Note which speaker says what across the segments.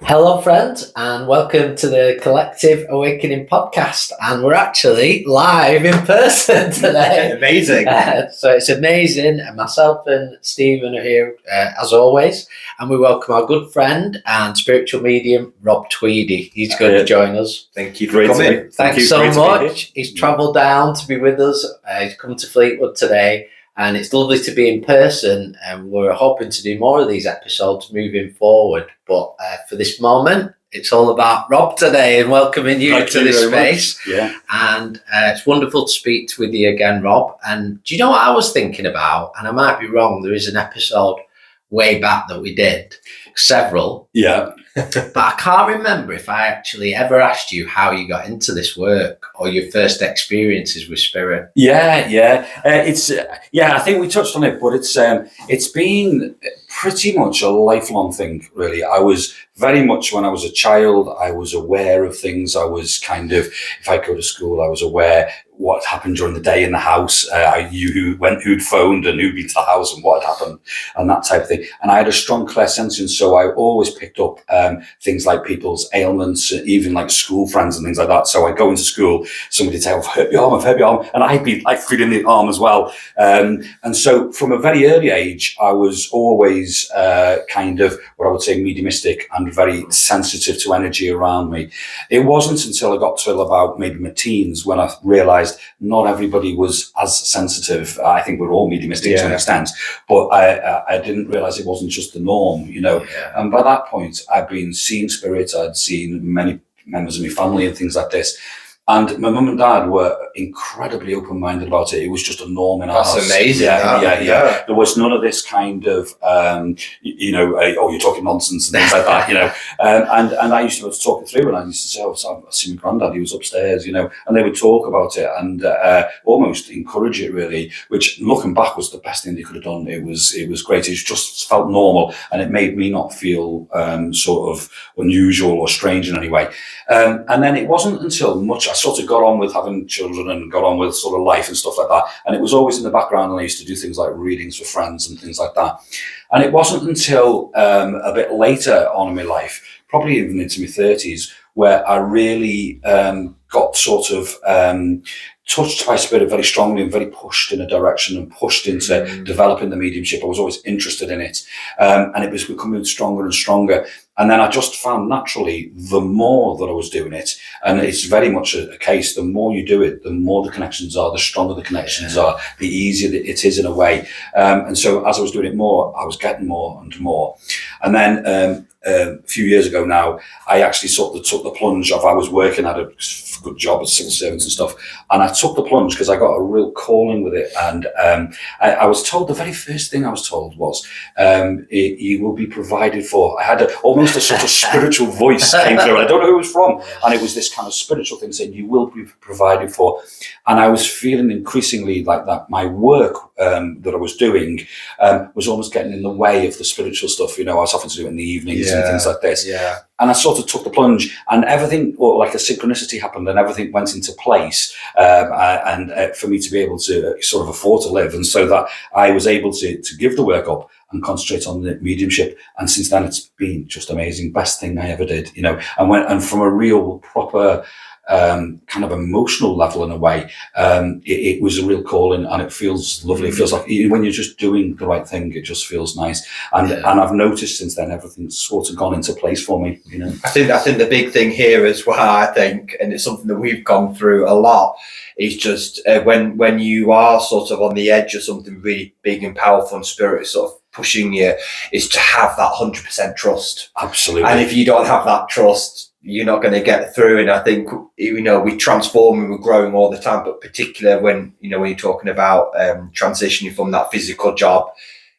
Speaker 1: Hello, friends, and welcome to the Collective Awakening podcast. And we're actually live in person today.
Speaker 2: Amazing.
Speaker 1: So it's amazing. And myself and Stephen are here as always. And we welcome our good friend and spiritual medium, Rob Tweedie. He's going to join us.
Speaker 2: Thank you for coming.
Speaker 1: Thanks so much. He's travelled down to be with us. He's come to Fleetwood today. And it's lovely to be in person, and we're hoping to do more of these episodes moving forward. But for this moment, it's all about Rob today and welcoming you to this space.
Speaker 2: Yeah.
Speaker 1: And it's wonderful to speak with you again, Rob. And do you know what I was thinking about? And I might be wrong. There is an episode way back that we did, several.
Speaker 2: Yeah.
Speaker 1: But I can't remember if I actually ever asked you how you got into this work or your first experiences with spirit.
Speaker 3: I think we touched on it, but it's been pretty much a lifelong thing, really. I was very much, when I was a child, I was aware of things. I was kind of, if I go to school, I was aware what happened during the day in the house. I knew who'd phoned and who'd been to the house and what had happened and that type of thing. And I had a strong clairsentience, so I always picked up things like people's ailments, even like school friends and things like that. So I go into school, somebody would say, I've hurt your arm, and I'd be like feeling the arm as well. And so from a very early age, I was always kind of what I would say mediumistic and very sensitive to energy around me. It wasn't until I got to about maybe my teens when I realised not everybody was as sensitive. I think we're all mediumistic to an extent, but I didn't realise it wasn't just the norm, you know.
Speaker 1: Yeah.
Speaker 3: And by that point, I'd been seeing spirits, I'd seen many members of my family and things like this. And my mum and dad were incredibly open-minded about it. It was just a norm in our house.
Speaker 2: That's amazing.
Speaker 3: Yeah. There was none of this kind of, you're talking nonsense and things like that, you know. And I used to be able to talk it through, and I used to say, I see my granddad, he was upstairs, you know, and they would talk about it and almost encourage it, really, which looking back was the best thing they could have done. It was great. It just felt normal, and it made me not feel sort of unusual or strange in any way. And then it wasn't until I sort of got on with having children and got on with sort of life and stuff like that. And it was always in the background, and I used to do things like readings for friends and things like that. And it wasn't until a bit later on in my life, probably even into my 30s, where I really got sort of touched by spirit very strongly and very pushed in a direction and pushed into developing the mediumship. I was always interested in it. And it was becoming stronger and stronger. And then I just found naturally, the more that I was doing it, and it's very much a case, the more you do it, the more the connections are, the stronger the connections are, the easier it is in a way. And so as I was doing it more, I was getting more and more. And then a few years ago now, I actually sort of took the plunge of, I was working at a good job as civil servants and stuff, and I took the plunge because I got a real calling with it. And I was told, the very first thing I was told was, you will be provided for. I had almost a sort of spiritual voice came through, and I don't know who it was from, and it was this kind of spiritual thing saying, you will be provided for. And I was feeling increasingly like that my work that I was doing was almost getting in the way of the spiritual stuff. You know, I was having to do it in the evenings and things like this.
Speaker 2: Yeah.
Speaker 3: And I sort of took the plunge, and everything, or like a synchronicity happened, and everything went into place, and for me to be able to sort of afford to live, and so that I was able to give the work up and concentrate on the mediumship. And since then, it's been just amazing, best thing I ever did, you know. And from a real proper kind of emotional level in a way, it was a real calling, and it feels lovely. It feels like when you're just doing the right thing, it just feels nice. And I've noticed since then everything's sort of gone into place for me, you know.
Speaker 2: I think the big thing here as well, I think, and it's something that we've gone through a lot, is just when you are sort of on the edge of something really big and powerful and spirit is sort of pushing you, is to have that 100% trust.
Speaker 3: Absolutely.
Speaker 2: And if you don't have that trust, you're not going to get through. And I think, you know, we transform and we're growing all the time, but particularly when you're talking about transitioning from that physical job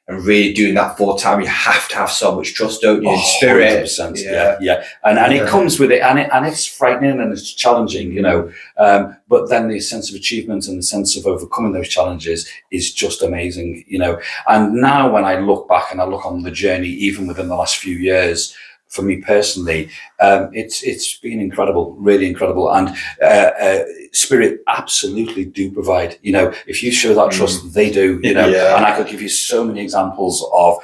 Speaker 2: and really doing that full time, you have to have so much trust, don't you, in spirit?
Speaker 3: 100%, yeah. And it comes with it, and it's frightening and it's challenging, you know. But then the sense of achievement and the sense of overcoming those challenges is just amazing, you know. And now when I look back and I look on the journey, even within the last few years, for me personally, it's been incredible, really incredible. And Spirit absolutely do provide. You know, if you show that trust, they do. You know, and I could give you so many examples of,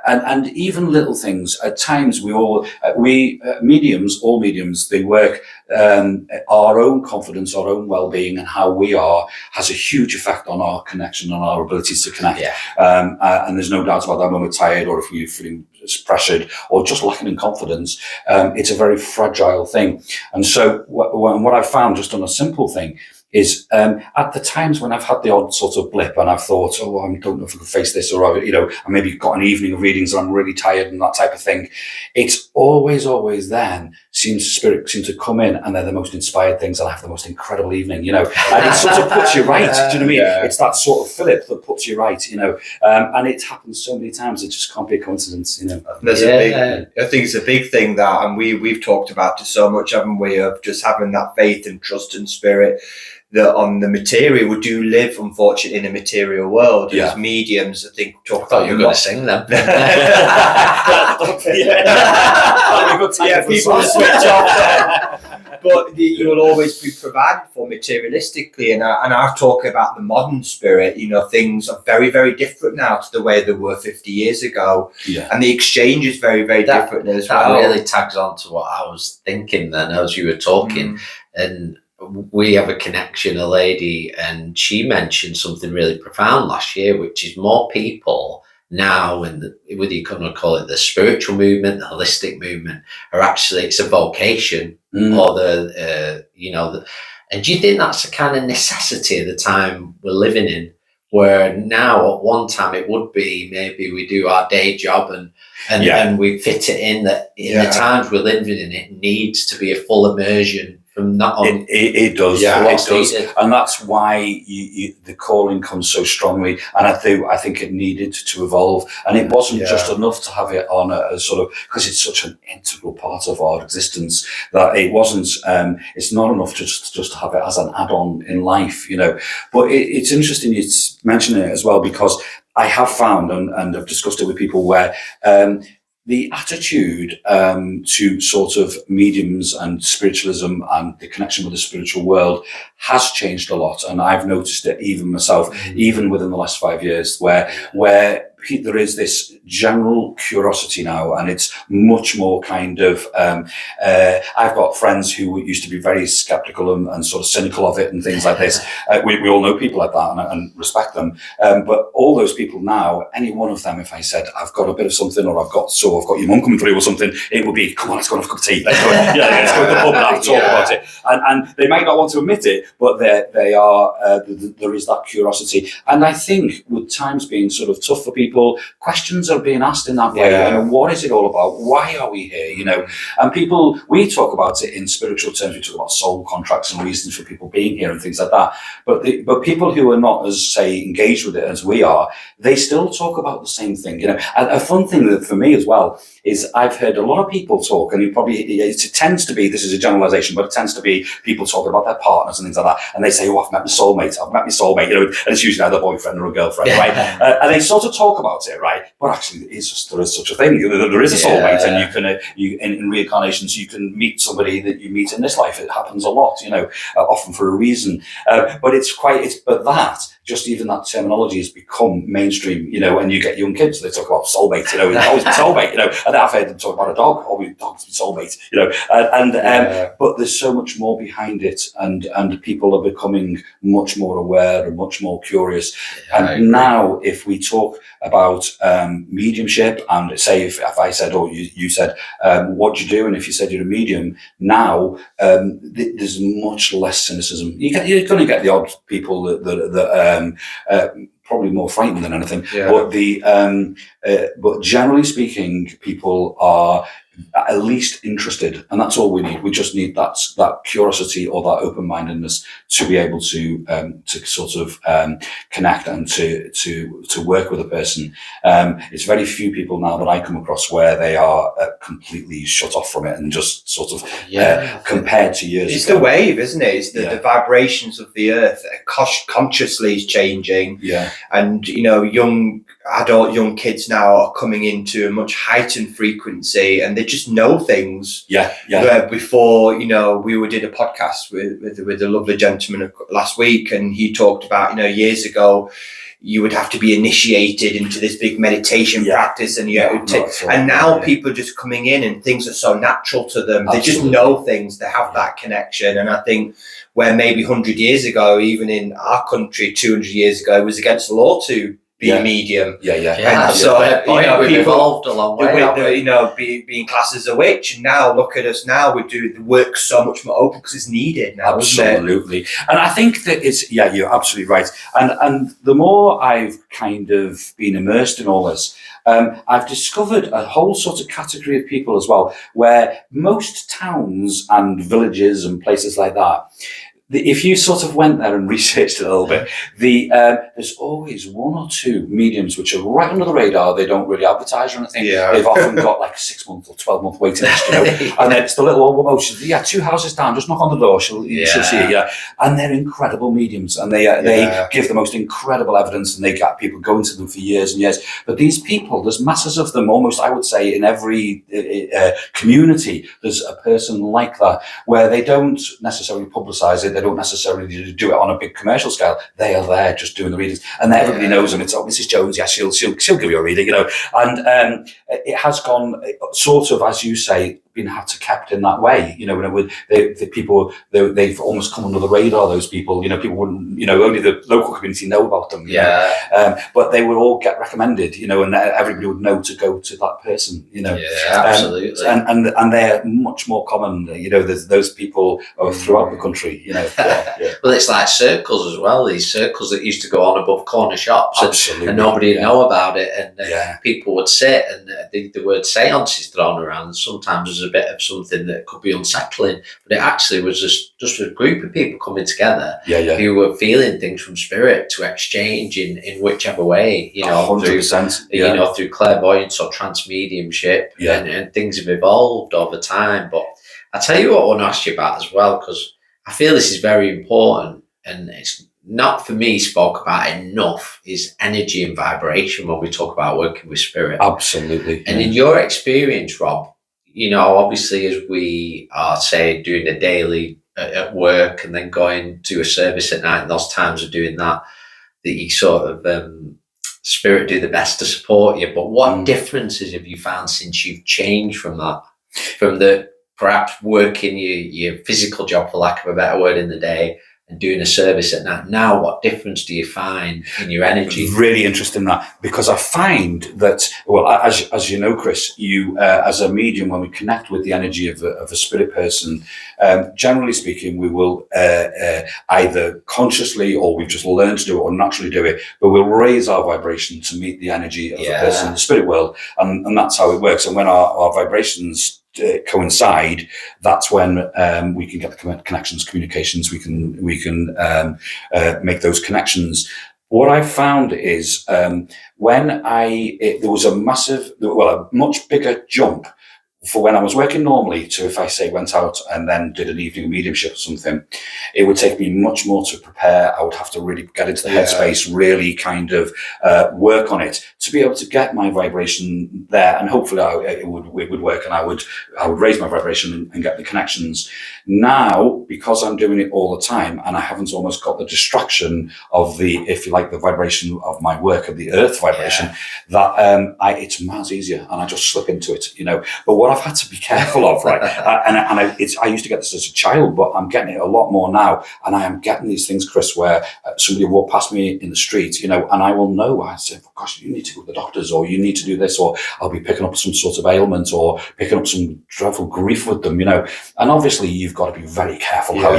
Speaker 3: and even little things. At times, mediums, all mediums, they work. Our own confidence, our own well-being, and how we are has a huge effect on our connection and our abilities to connect. And there's no doubt about that when we're tired, or if we're feeling pressured, or just lacking in confidence. It's a very fragile thing. And so what I've found, just on a simple thing, is at the times when I've had the odd sort of blip and I've thought, oh, I don't know if I can face this, or, you know, I maybe got an evening of readings and I'm really tired and that type of thing. It's always then Spirit seems to come in, and they're the most inspired things, and I have the most incredible evening, you know, and it sort of puts you right. Do you know what I mean? It's that sort of fillip that puts you right, you know, and it happens so many times, it just can't be a coincidence, you know.
Speaker 2: I think it's a big thing that, and we've talked about it so much, haven't we, of just having that faith and trust in Spirit. That on the material, we do live, unfortunately, in a material world. As mediums, I think, talk about.
Speaker 1: You're going to sing them.
Speaker 2: People switch off there. But you will always be provided for materialistically, and I talk about the modern Spirit. You know, things are very, very different now to the way they were 50 years ago, and the exchange is very, very different as well.
Speaker 1: That really tags on to what I was thinking then as you were talking, and we have a connection, a lady, and she mentioned something really profound last year, which is more people now, and whether you kind of call it the spiritual movement, the holistic movement, or actually it's a vocation, or and do you think that's a kind of necessity of the time we're living in, where now at one time it would be maybe we do our day job and we fit it in, that in the times we're living in, it needs to be a full immersion.
Speaker 3: It does, it does, and that's why the calling comes so strongly. And I think it needed to evolve, and it wasn't just enough to have it on a sort of, because it's such an integral part of our existence, that it wasn't. It's not enough just to have it as an add-on in life, you know. But it's interesting you mention it as well, because I have found, and I've discussed it with people, where the attitude to sort of mediums and spiritualism and the connection with the spiritual world has changed a lot. And I've noticed it even myself, even within the last 5 years, where there is this general curiosity now, and it's much more kind of, I've got friends who used to be very skeptical and sort of cynical of it and things like this. We all know people like that and respect them. But all those people now, any one of them, if I said, I've got a bit of something, or I've got your mum coming through or something, it would be, come on, let's go and have a cup of tea. Let's go, let's go to the pub and have a talk about it. And they might not want to admit it, but there is that curiosity. And I think with times being sort of tough for people, questions are being asked in that way. You know, what is it all about? Why are we here? You know, and we talk about it in spiritual terms. We talk about soul contracts and reasons for people being here and things like that. But people who are not as, say, engaged with it as we are, they still talk about the same thing. You know, and a fun thing that for me as well is I've heard a lot of people talk, and it tends to be, this is a generalization, but it tends to be people talking about their partners and things like that, and they say, oh, I've met my soulmate, you know, and it's usually either a boyfriend or a girlfriend, right? And they sort of talk about it, right? But actually, it's just, there is such a thing. There is a soulmate, and in reincarnations, you can meet somebody that you meet in this life. It happens a lot, you know, often for a reason. But just even that terminology has become mainstream, you know, and you get young kids, they talk about soulmate, you know, it's always my soulmate, you know, and I've heard them talk about a dog, always dog's my soulmate, you know, but there's so much more behind it, and people are becoming much more aware and much more curious. And now, if we talk about mediumship, and say if I said, or you said, what do you do? And if you said you're a medium, now there's much less cynicism. You're going to get the odd people that probably more frightened than anything. But generally speaking, people are at least interested, and that's all we need. We just need that curiosity or that open-mindedness to be able to sort of connect and to work with a person. It's very few people now that I come across where they are completely shut off from it and just sort of compared to years ago.
Speaker 2: It's the wave, isn't it? It's the vibrations of the earth. Consciously is changing. And, you know, adult young kids now are coming into a much heightened frequency, and they just know things. Where before, we did a podcast with a lovely gentleman last week, and he talked about, years ago, you would have to be initiated into this big meditation practice, and and now people are just coming in, and things are so natural to them. Absolutely. They just know things. They have that connection, and I think where maybe 100 years ago, even in our country, 200 years ago, it was against the law to be a medium.
Speaker 1: And so we've
Speaker 2: people
Speaker 1: evolved a long way.
Speaker 2: Being classed as a witch, and now look at us now. We do the work so much more open because it's needed now.
Speaker 3: Absolutely, and I think that it's you're absolutely right. And the more I've kind of been immersed in all this, I've discovered a whole sort of category of people as well, where most towns and villages and places like that, if you sort of went there and researched it a little bit, there's always one or two mediums which are right under the radar. They don't really advertise or anything. They've often got like a 6-month or 12-month waiting list, and then it's the little old woman. She's 2 houses down, just knock on the door. She'll see you. And they're incredible mediums, and they give the most incredible evidence, and they get people going to them for years and years. But these people, there's masses of them. Almost, I would say, in every community, there's a person like that where they don't necessarily publicise it. They don't necessarily do it on a big commercial scale. They are there just doing the readings, and everybody knows them. It's Mrs. Jones, she'll give you a reading, and it has gone sort of, as you say, been had to kept in that way, the people, they've almost come under the radar, those people, people wouldn't, only the local community know about them, but they would all get recommended, and everybody would know to go to that person,
Speaker 1: absolutely.
Speaker 3: And they're much more common, there's those people throughout the country,
Speaker 1: Well, it's like circles as well, these circles that used to go on above corner shops, and nobody would know about it, and people would sit, and the word seance is thrown around. Sometimes there's a bit of something that could be unsettling, but it actually was just a group of people coming together who were feeling things from spirit to exchange in whichever way,
Speaker 3: 100%,
Speaker 1: through clairvoyance or trance mediumship, and things have evolved over time. But I tell you what I want to ask you about as well, because I feel this is very important, and it's not for me spoke about enough, is energy and vibration when we talk about working with spirit.
Speaker 3: Absolutely.
Speaker 1: And in your experience, Rob, obviously, as we are, say, doing a daily at work and then going to a service at night, and those times of doing that you sort of spirit do the best to support you. But what differences have you found since you've changed from that, from the perhaps working your physical job, for lack of a better word, in the day, and doing a service at night? Now, what difference do you find in your energy?
Speaker 3: Really interesting that, because I find that, well, as you know, Chris, you as a medium, when we connect with the energy of a spirit person, generally speaking, we will either consciously, or we've just learned to do it, or naturally do it, but we'll raise our vibration to meet the energy of the person in the spirit world, and that's how it works. And when our vibrations coincide, that's when we can get the connections, communications. We can make those connections. What I found is when there was a much bigger jump for when I was working normally to, if I say went out and then did an evening mediumship or something, it would take me much more to prepare. I would have to really get into the headspace, really kind of work on it to be able to get my vibration there, and hopefully it would work, and I would raise my vibration and get the connections. Now, because I'm doing it all the time, and I haven't almost got the distraction of the, if you like, the vibration of my work, of the earth vibration, that it's miles easier, and I just slip into it, But what I've had to be careful of, right? I used to get this as a child, but I'm getting it a lot more now, and I am getting these things, Chris, where somebody will walk past me in the street, and I will know. I say, oh, "Gosh, you need to go to the doctors, or you need to do this," or I'll be picking up some sort of ailment, or picking up some dreadful grief with them, And obviously, you've got to be very careful how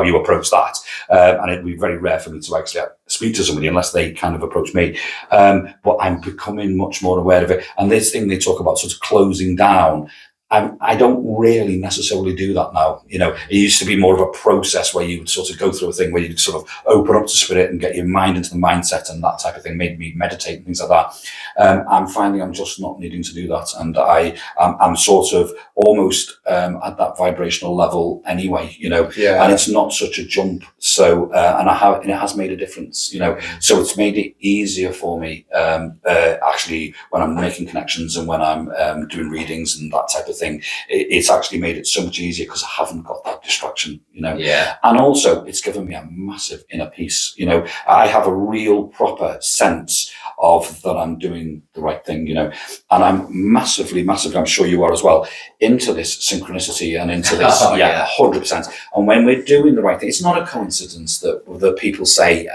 Speaker 3: you approach that, and it'd be very rare for me to actually speak to somebody unless they kind of approach me. But I'm becoming much more aware of it. And this thing they talk about, sort of closing down, I don't really necessarily do that now. It used to be more of a process where you would sort of go through a thing where you'd sort of open up to spirit and get your mind into the mindset and that type of thing, made me meditate and things like that. I'm finding I'm just not needing to do that. And I'm sort of almost at that vibrational level anyway, and it's not such a jump. So, and it has made a difference, so it's made it easier for me, actually, when I'm making connections and when I'm doing readings and that type of thing. It's actually made it so much easier because I haven't got that distraction, and also it's given me a massive inner peace. I have a real proper sense of that I'm doing the right thing, and I'm massively, I'm sure you are as well, into this synchronicity and into this 100%. And when we're doing the right thing, it's not a coincidence that people say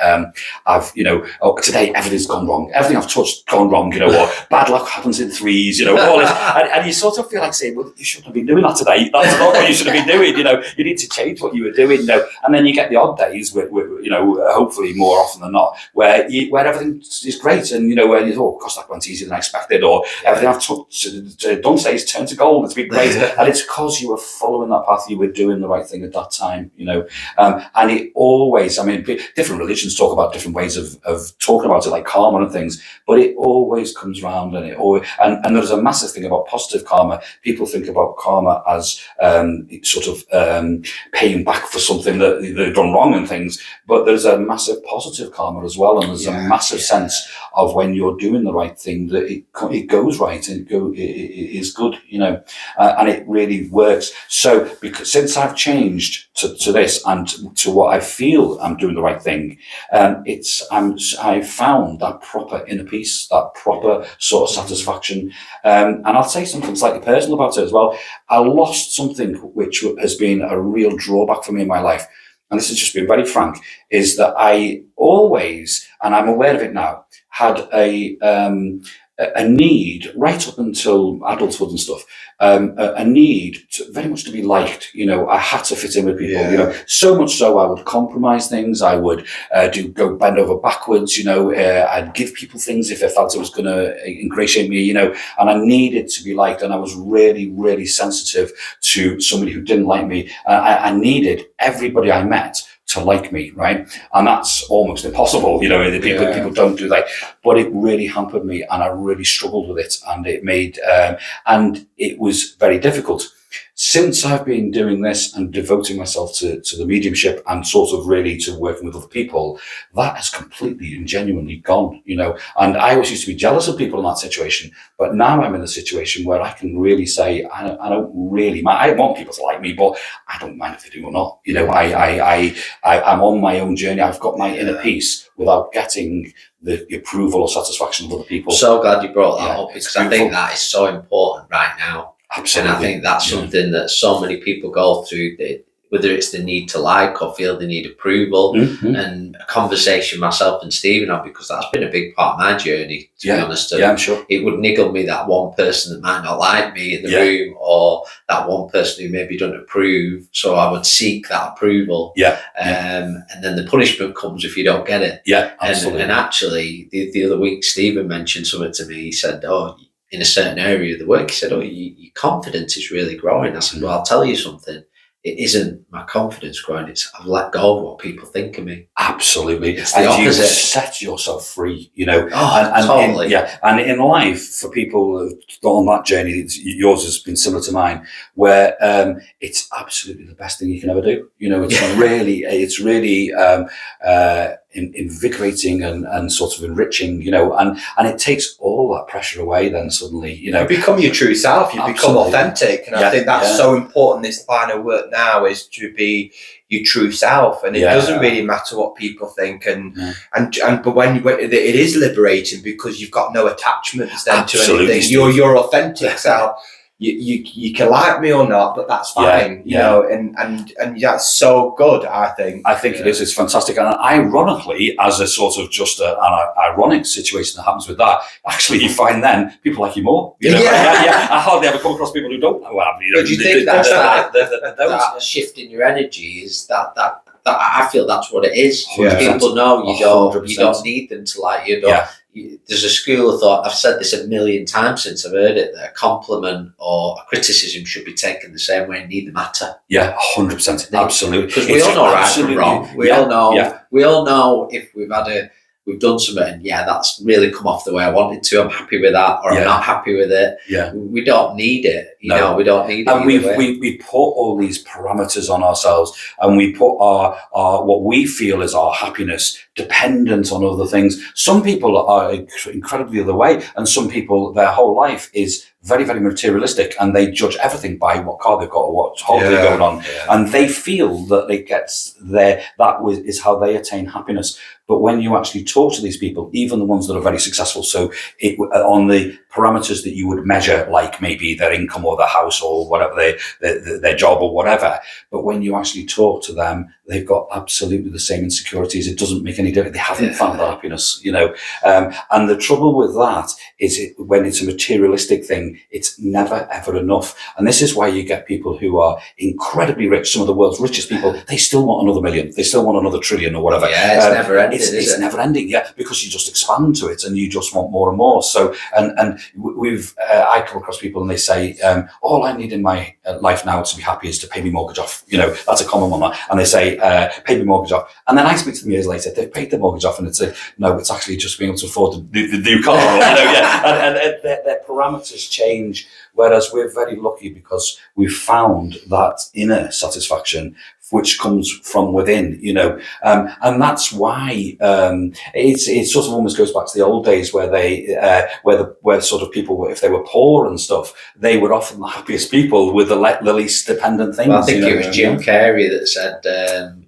Speaker 3: I've today everything's gone wrong, everything I've touched gone wrong, or bad luck happens in threes, all this, and you sort of feel like saying, well, you shouldn't have been doing that today. That's not what you should have been doing. You need to change what you were doing. And then you get the odd days, hopefully more often than not, where everything is great, and where you thought, gosh, that went easier than I expected, or everything I've done today has turned to gold. It's been great, and it's because you were following that path. You were doing the right thing at that time. And it always, different religions talk about different ways of talking about it, like karma and things, but it always comes round, and there's a massive thing about positive karma. People think about karma as sort of paying back for something that they've done wrong and things, but there's a massive positive karma as well, and there's a massive sense of when you're doing the right thing that it goes right and it is good, and it really works. So because since I've changed to this and to what I feel I'm doing the right thing, I've found that proper inner peace, that proper sort of satisfaction, and I'll say something slightly personal about it as well. I lost something which has been a real drawback for me in my life, and this has just been very frank, is that I always, and I'm aware of it now, had a need right up until adulthood and stuff, a need very much to be liked. I had to fit in with people, so much so I would compromise things. I would go bend over backwards, I'd give people things if I felt it was going to ingratiate me, and I needed to be liked. And I was really, really sensitive to somebody who didn't like me. I needed everybody I met to like me, right? And that's almost impossible, people don't do that. But it really hampered me, and I really struggled with it, and it made, and it was very difficult. Since I've been doing this and devoting myself to the mediumship and sort of really to working with other people, that has completely and genuinely gone, and I always used to be jealous of people in that situation, but now I'm in a situation where I can really say, I don't really mind. I want people to like me, but I don't mind if they do or not. I'm on my own journey. I've got my inner peace without getting the approval or satisfaction of other people.
Speaker 1: So glad you brought that up, because I think that is so important right now.
Speaker 3: Absolutely.
Speaker 1: And I think that's something that so many people go through, whether it's the need to like or feel they need approval, and a conversation myself and Stephen had, because that's been a big part of my journey, to be honest.
Speaker 3: I'm sure.
Speaker 1: It would niggle me that one person that might not like me in the room, or that one person who maybe don't approve. So I would seek that approval. And then the punishment comes if you don't get it.
Speaker 3: Absolutely.
Speaker 1: And actually, the other week, Stephen mentioned something to me. He said, in a certain area of the work, he said, your confidence is really growing. I said, well, I'll tell you something. It isn't my confidence growing. It's I've let go of what people think of me.
Speaker 3: Absolutely.
Speaker 1: It's the opposite.
Speaker 3: You set yourself free,
Speaker 1: Totally.
Speaker 3: And in life, for people who've gone on that journey, yours has been similar to mine, where it's absolutely the best thing you can ever do. It's really invigorating and sort of enriching, and it takes all that pressure away then suddenly,
Speaker 2: You become your true self, you become authentic. And I think that's so important. This line of work now is to be your true self, and it doesn't really matter what people think, but when it is liberating, because you've got no attachments then to anything. You're your authentic self. You can like me or not, but that's fine, and that's so good. I think
Speaker 3: it is. It's fantastic, and ironically, as a sort of just an ironic situation that happens with that, actually, you find then people like you more. I hardly ever come across people who don't know.
Speaker 1: Do you think that's that shift in your energy? Is that I feel that's what it is. People know you don't need them to like you. there's a school of thought, I've said this a million times since I've heard it, that a compliment or a criticism should be taken the same way, neither matter.
Speaker 3: Yeah, 100%. Absolutely.
Speaker 1: Because we all know right from wrong. We all know if we've done something and that's really come off the way I wanted to, I'm happy with that, or I'm not happy with it.
Speaker 3: Yeah.
Speaker 1: We don't need it. You know, we don't need it.
Speaker 3: And we put all these parameters on ourselves, and we put our what we feel is our happiness dependent on other things. Some people are incredibly the other way, and some people, their whole life is very, very materialistic, and they judge everything by what car they've got or what holiday they're going on, and they feel that it gets there. That is how they attain happiness. But when you actually talk to these people, even the ones that are very successful, so on the parameters that you would measure, like maybe their income or their house or whatever, their job or whatever, but when you actually talk to them, they've got absolutely the same insecurities. It doesn't make any difference. They haven't found that happiness, you know. And the trouble with that is when it's a materialistic thing, it's never, ever enough. And this is why you get people who are incredibly rich, some of the world's richest people, they still want another million. They still want another trillion or whatever.
Speaker 1: Yeah, it's never ending.
Speaker 3: It's never ending, because you just expand to it and you just want more and more. So, and I come across people and they say, all I need in my life now to be happy is to pay me mortgage off. You know, that's a common one. And they say, pay me mortgage off. And then I speak to them years later, they've paid their mortgage off, and it's no, it's actually just being able to afford the new car. And their parameters change. Whereas we're very lucky because we've found that inner satisfaction which comes from within, you know, and that's why it sort of almost goes back to the old days where where sort of people, if they were poor and stuff, they were often the happiest people with the least dependent things.
Speaker 1: Well, I think it was Jim Carrey that said,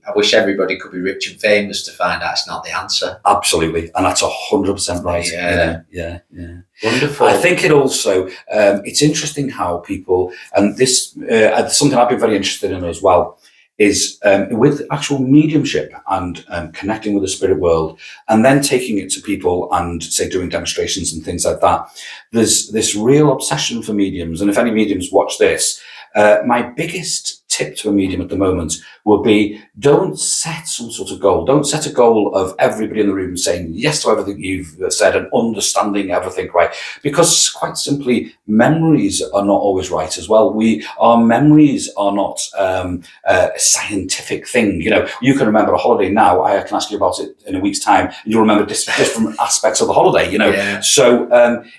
Speaker 1: I wish everybody could be rich and famous to find out it's not the answer.
Speaker 3: Absolutely, and that's 100% right. Yeah.
Speaker 1: Wonderful.
Speaker 3: I think it also, it's interesting how people, and this, something I've been very interested in as well, is with actual mediumship and connecting with the spirit world, and then taking it to people and say doing demonstrations and things like that. There's this real obsession for mediums, and if any mediums watch this, my biggest tip to a medium at the moment would be, don't set some sort of goal. Don't set a goal of everybody in the room saying yes to everything you've said and understanding everything right. Because quite simply, memories are not always right as well. Our memories are not a scientific thing. You know, you can remember a holiday now. I can ask you about it in a week's time, and you'll remember different aspects of the holiday, you know. Yeah. So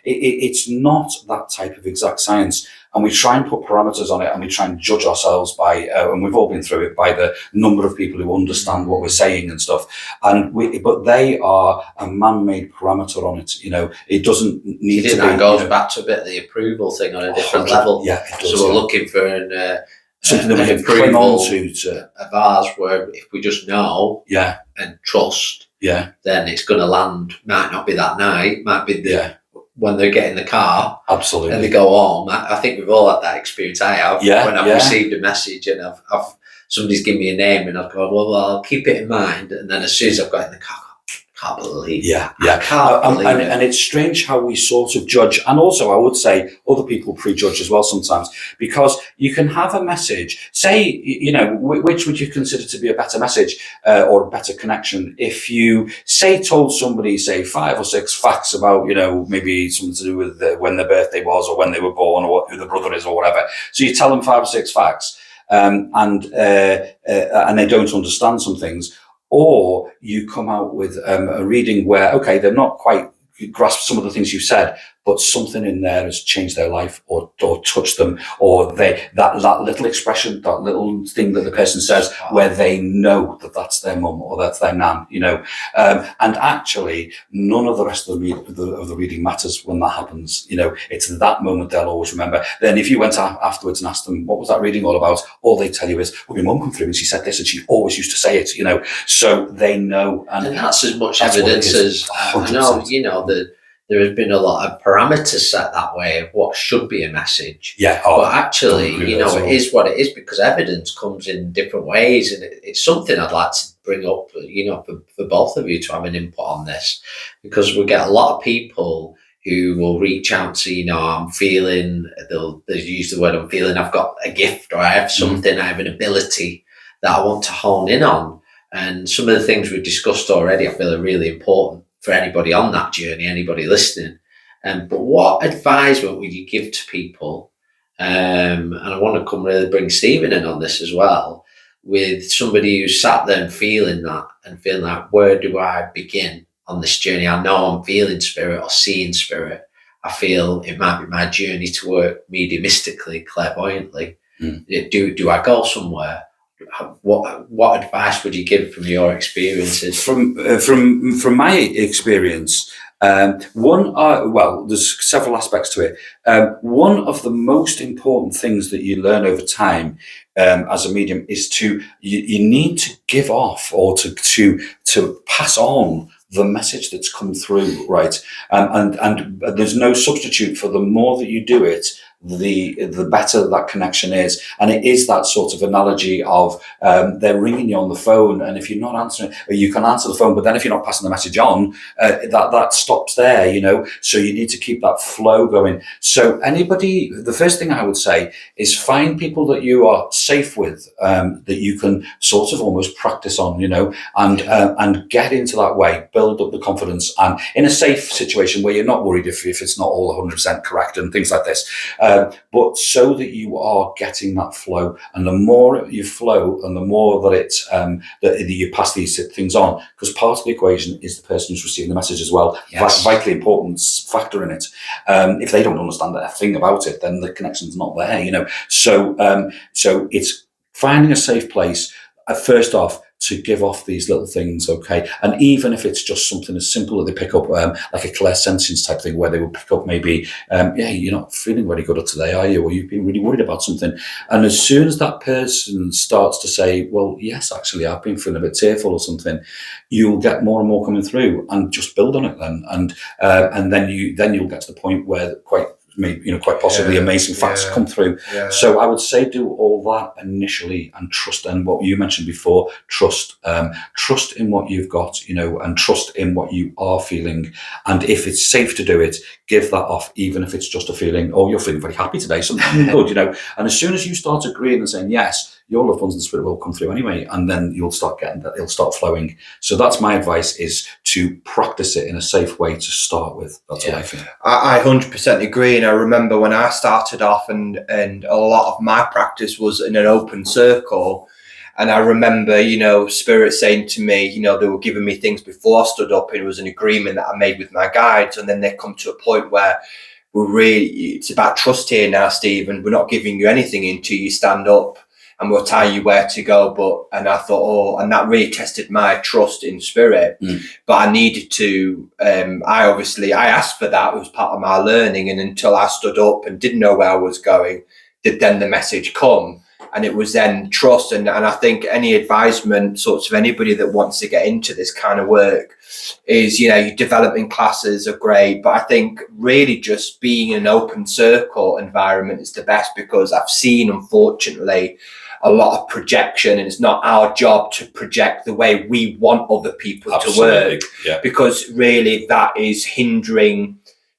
Speaker 3: it's not that type of exact science. And we try and put parameters on it, and we try and judge ourselves by, and we've all been through it, by the number of people who understand what we're saying and stuff. But they are a man-made parameter on it. You know, it doesn't need to be.
Speaker 1: That goes back to a bit of the approval thing on a different level.
Speaker 3: Yeah, it does.
Speaker 1: So we're looking for
Speaker 3: something that we can cling on to
Speaker 1: of ours, where if we just know, and trust, then it's going to land. Might not be that night. Might be when they get in the car,
Speaker 3: absolutely,
Speaker 1: and they go home. I think we've all had that experience. I have. When I've received a message and I've somebody's given me a name, and I've gone, well, I'll keep it in mind. And then as soon as I've got in the car, I can't believe it. I can't believe it.
Speaker 3: And it's strange how we sort of judge, and also I would say other people prejudge as well sometimes, because you can have a message, say, you know, which would you consider to be a better message or a better connection if you, say, told somebody, say, 5 or 6 facts about, you know, maybe something to do with when their birthday was or when they were born or who the brother is or whatever. So you tell them 5 or 6 facts and they don't understand some things. Or you come out with a reading where, okay, they're not quite grasp some of the things you've said, but something in there has changed their life or touched them, or that little expression, that little thing that the person says where they know that that's their mum or that's their nan, you know. And actually, none of the rest of the reading matters when that happens. You know, it's that moment they'll always remember. Then if you went afterwards and asked them, what was that reading all about? All they tell you is, well, my mum come through and she said this and she always used to say it, you know. So they know. And
Speaker 1: that's as much evidence as, I know, you know, there has been a lot of parameters set that way of what should be a message. But actually, you know, it is what it is, because evidence comes in different ways, and it's something I'd like to bring up, you know, for both of you to have an input on this, because we get a lot of people who will reach out to, you know, I'm feeling, they'll use the word I'm feeling, I've got a gift, or I have something, I have an ability that I want to hone in on. And some of the things we've discussed already, I feel are really important for anybody on that journey, anybody listening. But what advisement would you give to people? And I want to bring Stephen in on this as well, with somebody who's sat there and feeling like, where do I begin on this journey? I know I'm feeling spirit or seeing spirit. I feel it might be my journey to work mediumistically, clairvoyantly. Do I go somewhere? What advice would you give from your experiences?
Speaker 3: From my experience, there's several aspects to it. One of the most important things that you learn over time as a medium is you need to give off or to pass on the message that's come through, right? And there's no substitute for the more that you do it, the better that connection is. And it is that sort of analogy of they're ringing you on the phone, and if you're not answering, you can answer the phone, but then if you're not passing the message on, that stops there, you know. So you need to keep that flow going. So the first thing I would say is find people that you are safe with, that you can sort of almost practice on, you know, and get into that way, build up the confidence, and in a safe situation where you're not worried if it's not all 100% correct and things like this. But so that you are getting that flow, and the more you flow and the more that it's that you pass these things on, because part of the equation is the person who's receiving the message as well.
Speaker 1: Yes.
Speaker 3: Vitally important factor in it. If they don't understand a thing about it, then the connection's not there, you know. So it's finding a safe place, first off, to give off these little things, okay? And even if it's just something as simple as they pick up, like a clairsentience type thing, where they will pick up maybe, you're not feeling very good today, are you? Or you've been really worried about something. And as soon as that person starts to say, well, yes, actually, I've been feeling a bit tearful or something, you'll get more and more coming through, and just build on it then. And then you'll get to the point where quite possibly amazing facts come through. Yeah. So I would say do all that initially and trust. And what you mentioned before, trust in what you've got, you know, and trust in what you are feeling. And if it's safe to do it, give that off, even if it's just a feeling, oh, you're feeling very happy today, something good, you know. And as soon as you start agreeing and saying yes, your loved ones in the spirit will come through anyway, and then you'll start getting that, it'll start flowing. So that's my advice, is to practice it in a safe way to start with. That's what I think.
Speaker 2: I 100% agree. And I remember when I started off, and a lot of my practice was in an open circle. And I remember, you know, spirit saying to me, you know, they were giving me things before I stood up, and it was an agreement that I made with my guides. And then they come to a point where it's about trust here now, Steve, and we're not giving you anything until you stand up, and we'll tell you where to go. And I thought, and that really tested my trust in spirit. But I needed to, I asked for that. It was part of my learning. And until I stood up and didn't know where I was going, did then the message come. And it was then trust. And I think any advisement, sorts of anybody that wants to get into this kind of work, is, you know, your development classes are great, but I think really just being in an open circle environment is the best, because I've seen, unfortunately, a lot of projection, and it's not our job to project the way we want other people to work, because really that is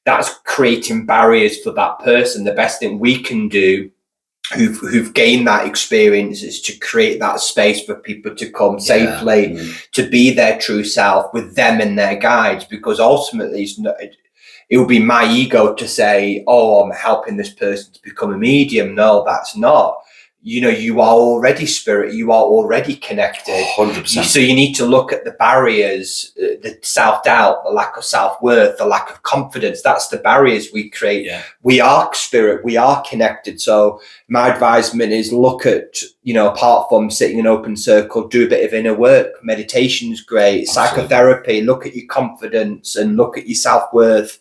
Speaker 2: that's creating barriers for that person. The best thing we can do, who've gained that experience, is to create that space for people to come safely, to be their true self with them and their guides, because ultimately it would be my ego to say, oh, I'm helping this person to become a medium. No, that's not. You know, you are already spirit, you are already connected.
Speaker 3: 100%.
Speaker 2: So you need to look at the barriers, the self-doubt, the lack of self-worth, the lack of confidence. That's the barriers we create. Yeah. We are spirit, we are connected. So my advisement is look at, you know, apart from sitting in open circle, do a bit of inner work. Meditation is great. Absolutely. Psychotherapy, look at your confidence and look at your self-worth.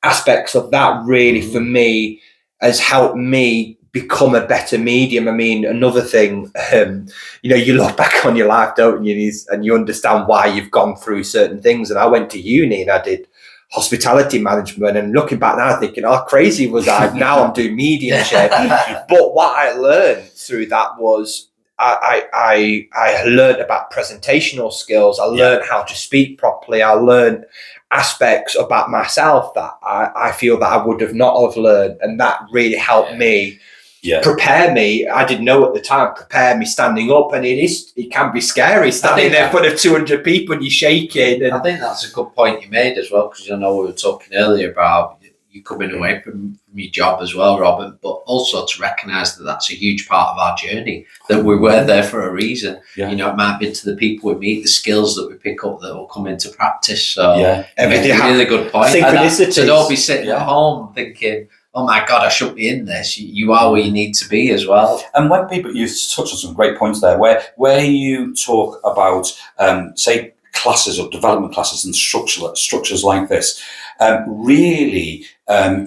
Speaker 2: Aspects of that really, for me, has helped me become a better medium. I mean, another thing, you know, you look back on your life, don't you, and you understand why you've gone through certain things. And I went to uni and I did hospitality management, and looking back now thinking, how crazy was I? Now I'm doing mediumship. But what I learned through that was I learned about presentational skills. I learned how to speak properly. I learned aspects about myself that I feel that I would have not have learned, and that really helped me prepare me. I didn't know at the time, prepare me standing up, and it can be scary standing there in front of 200 people and you're shaking. And
Speaker 1: I think that's a good point you made as well, because I know we were talking earlier about you coming away from your job as well, Robin, but also to recognise that that's a huge part of our journey, that we were there for a reason. It might be to the people we meet, the skills that we pick up that will come into practice. So
Speaker 2: everything
Speaker 1: really good point.
Speaker 2: Synchronicities.
Speaker 1: So don't be sitting at home thinking, oh my God, I shouldn't be in this. You are where you need to be as well.
Speaker 3: And when people, you touched on some great points there, where you talk about, say, classes or development classes and structures like this, really,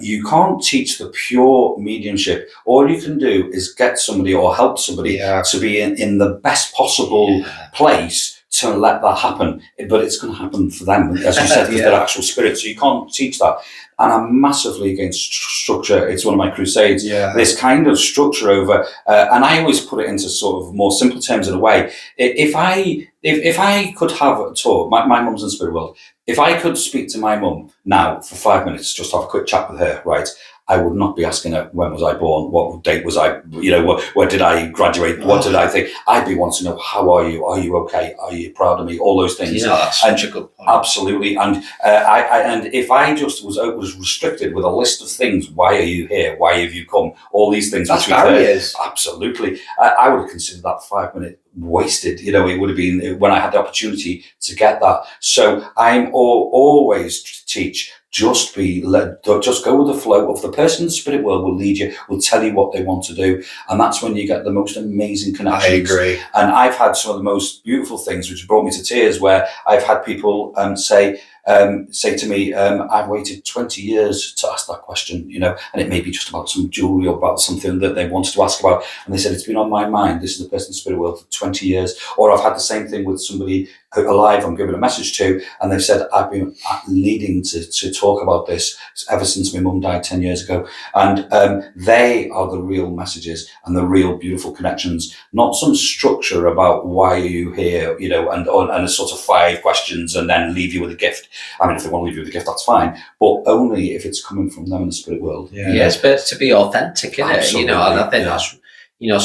Speaker 3: you can't teach the pure mediumship. All you can do is get somebody or help somebody to be in the best possible place to let that happen. But it's going to happen for them, as you said, because they're actual spirits. So you can't teach that. And I'm massively against structure. It's one of my crusades. This kind of structure over, and I always put it into sort of more simple terms in a way. If I could have a tour, my mum's in the spirit world. If I could speak to my mum now for 5 minutes, just have a quick chat with her, right? I would not be asking her, when was I born? What date was I, where did I graduate? What did I think? I'd be wanting to know, how are you? Are you okay? Are you proud of me? All those things.
Speaker 1: That's such a good point.
Speaker 3: Absolutely. And and if I just was restricted with a list of things, why are you here? Why have you come? All these things.
Speaker 2: That's barriers.
Speaker 3: Absolutely. I would have considered that 5 minute wasted. It would have been when I had the opportunity to get that. So I'm always teach. Just go with the flow of the person in the spirit world will lead you, will tell you what they want to do. And that's when you get the most amazing connections.
Speaker 2: I agree.
Speaker 3: And I've had some of the most beautiful things, which brought me to tears, where I've had people say to me, I've waited 20 years to ask that question, and it may be just about some jewelry or about something that they wanted to ask about. And they said, it's been on my mind. This is the person in the spirit world for 20 years. Or I've had the same thing with somebody alive I'm giving a message to, and they've said, I've been needing to talk about this ever since my mum died 10 years ago. And they are the real messages and the real beautiful connections, not some structure about why are you here, and a sort of 5 questions and then leave you with a gift. I mean, if they want to leave you with a gift, that's fine, but only if it's coming from them in the spirit world.
Speaker 1: It's better to be authentic, isn't it? And I think that's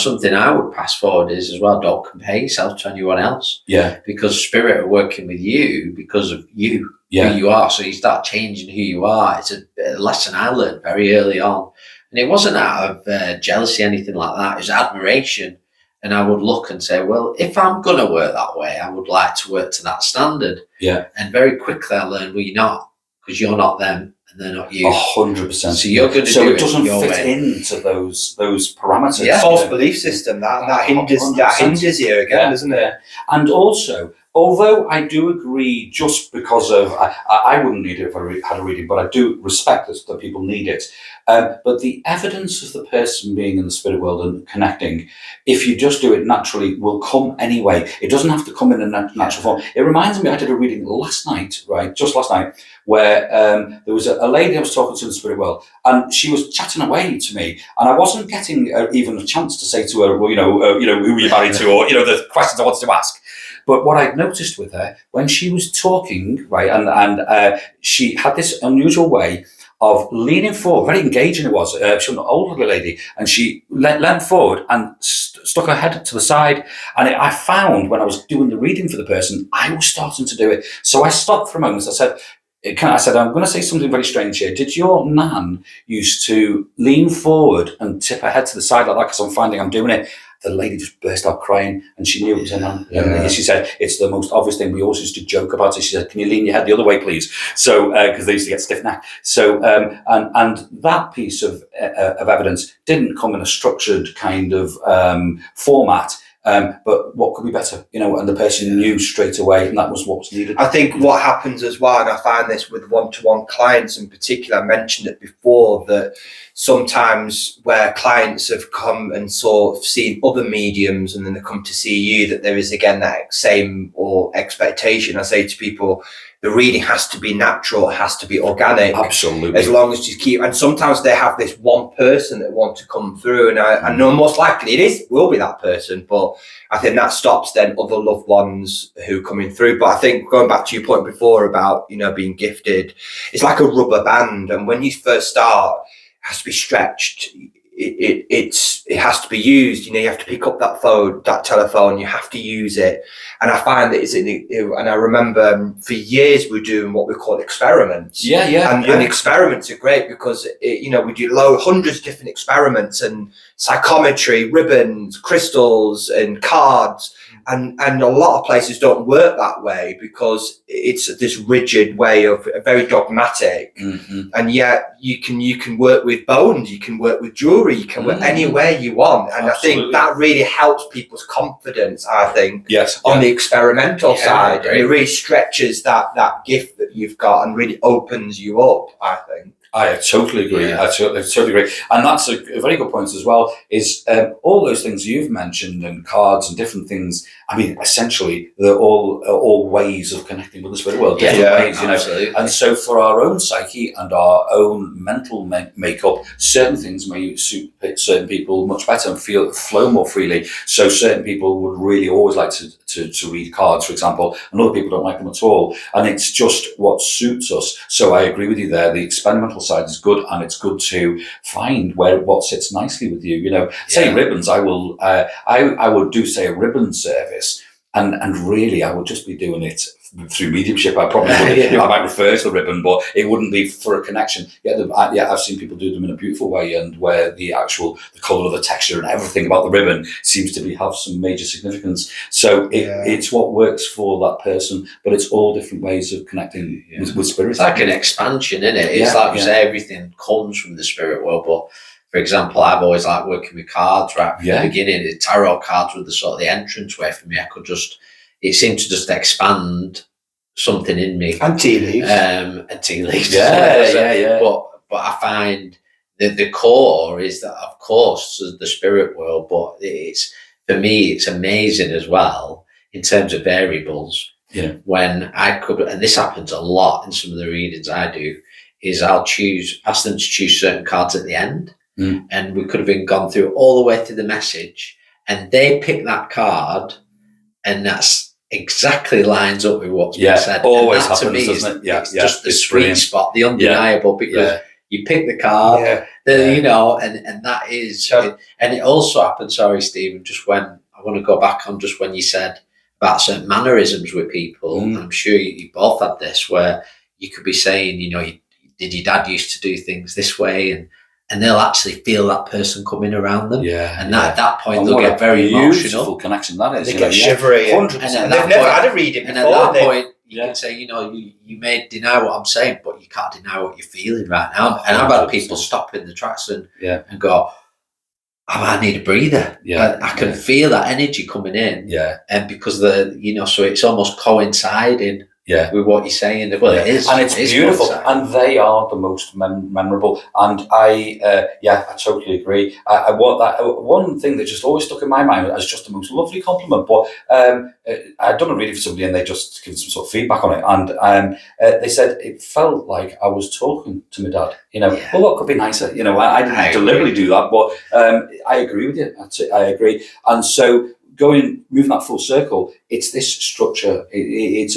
Speaker 1: something I would pass forward is as well, don't compare yourself to anyone else. Because spirit are working with you because of you, who you are. So you start changing who you are. It's a lesson I learned very early on. And it wasn't out of jealousy, anything like that. It was admiration. And I would look and say, well, if I'm going to work that way, I would like to work to that standard. And very quickly I learned, well, you're not, because you're not them and they're not you.
Speaker 3: 100%.
Speaker 1: So you're going to
Speaker 3: do
Speaker 1: it.
Speaker 3: So it doesn't
Speaker 1: fit
Speaker 3: way. Into those parameters.
Speaker 2: False belief system that hinders you again, doesn't it?
Speaker 3: And also, although I do agree, just because of I wouldn't need it if I had a reading, but I do respect that people need it. But the evidence of the person being in the spirit world and connecting, if you just do it naturally, will come anyway. It doesn't have to come in a natural form. It reminds me, I did a reading last night, just last night, where there was a lady I was talking to in the spirit world, and she was chatting away to me, and I wasn't getting even a chance to say to her, well, who were you married to, or the questions I wanted to ask. But what I'd noticed with her, when she was talking, and she had this unusual way of leaning forward, very engaging it was. She was an older lady, and she leant forward and stuck her head to the side. And I found when I was doing the reading for the person, I was starting to do it. So I stopped for a moment. I said, I'm going to say something very strange here. Did your nan used to lean forward and tip her head to the side like that because I'm finding I'm doing it? The lady just burst out crying, and she knew it was her nan. And she said, it's the most obvious thing. We always used to joke about it. She said, can you lean your head the other way, please? So, because they used to get stiff neck. So, and that piece of evidence didn't come in a structured kind of format. But what could be better, and the person knew straight away, and that was what was needed.
Speaker 2: I think what happens as well, and I find this with one-to-one clients in particular, I mentioned it before, that sometimes where clients have come and sort of seen other mediums and then they come to see you, that there is again that same or expectation. I say to people, the reading has to be natural, it has to be organic.
Speaker 3: Absolutely.
Speaker 2: As long as you keep, and sometimes they have this one person that want to come through, and I know most likely will be that person, but I think that stops then other loved ones who are coming through. But I think going back to your point before about, being gifted, it's like a rubber band, and when you first start, it has to be stretched. it has to be used. You have to pick up that telephone, you have to use it. And I find that and I remember for years we were doing what we call experiments. And experiments are great because we do hundreds of different experiments, and psychometry, ribbons, crystals, and cards. And a lot of places don't work that way because it's this rigid way of very dogmatic. And yet you can work with bones, you can work with jewelry, you can work any way you want. And absolutely. I think that really helps people's confidence, I think, on the experimental side. And it really stretches that gift that you've got and really opens you up, I think.
Speaker 3: I totally agree. I totally agree. And that's a very good point as well, is all those things you've mentioned and cards and different things, I mean, essentially, they're all ways of connecting with the spirit world, different ways,
Speaker 1: absolutely.
Speaker 3: And so for our own psyche and our own mental makeup, certain things may suit certain people much better and flow more freely. So certain people would really always like to read cards, for example, and other people don't like them at all. And it's just what suits us. So I agree with you there. The experimental side is good, and it's good to find what sits nicely with you. Say ribbons, I would do, say, a ribbon service, and really I would just be doing it through mediumship. I probably would, I might refer to the ribbon, but it wouldn't be for a connection. I've seen people do them in a beautiful way, and where the colour of the texture and everything about the ribbon seems to have some major significance. So it's what works for that person, but it's all different ways of connecting with spirit.
Speaker 1: It's like an expansion, isn't it? It's like you say, everything comes from the spirit world, but for example, I've always liked working with cards right from the beginning. The tarot cards were the sort of the entrance way for me. It seemed to just expand something in me.
Speaker 2: And tea leaves.
Speaker 1: But I find that the core is that, of course, the spirit world, but for me, it's amazing as well in terms of variables. When I could, and this happens a lot in some of the readings I do, is I'll ask them to choose certain cards at the end. And we could have been gone through all the way to the message, and they pick that card, and that's exactly lines up with what's been said.
Speaker 3: Always
Speaker 1: happens,
Speaker 3: to me, doesn't it?
Speaker 1: It's just the sweet spot, the undeniable, because you pick the card, and that is, and it also happened, sorry, Stephen, just when, I want to go back on just when you said about certain mannerisms with people, I'm sure you both had this, where you could be saying, did your dad used to do things this way, and they'll actually feel that person coming around them. And at that point, they'll get very emotional.
Speaker 3: Connection that is.
Speaker 2: They get shivery.
Speaker 3: 100%.
Speaker 2: And they've never had a reading before.
Speaker 1: And at that point, you can say, you may deny what I'm saying, but you can't deny what you're feeling right now. And I've had people stop in the tracks and go, I need a breather. I can feel that energy coming in. And because so it's almost coinciding with what you're saying. Well, it is.
Speaker 3: And it's beautiful. And they are the most memorable. And I totally agree. I want that. One thing that just always stuck in my mind as just the most lovely compliment, but I'd done a reading for somebody and they just gave some sort of feedback on it. And they said it felt like I was talking to my dad. Well, what could be nicer? I didn't deliberately do that, but I agree with you. I agree. And so moving that full circle, it's this structure. It's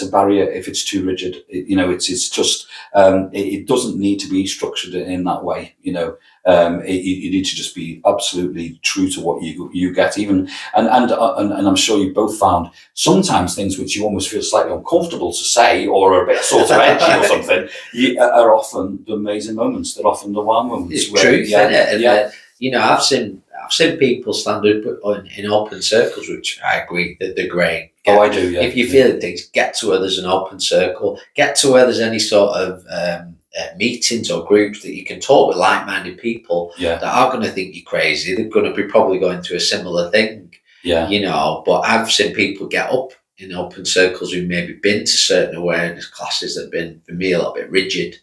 Speaker 3: a barrier if it's too rigid. It's just it doesn't need to be structured in that way. You need to just be absolutely true to what you get. Even and I'm sure you both found sometimes things which you almost feel slightly uncomfortable to say or are a bit sort of edgy or something are often the amazing moments. They're often the wow moments.
Speaker 1: It's truth, isn't it? And, I've seen people stand up in open circles, which I agree that they're great.
Speaker 3: I do, yeah.
Speaker 1: If you're feeling things, get to where there's an open circle, get to where there's any sort of meetings or groups that you can talk with like-minded people that are going to think you're crazy. They're going to be probably going through a similar thing, but I've seen people get up in open circles who maybe been to certain awareness classes that have been, for me, a little bit rigid.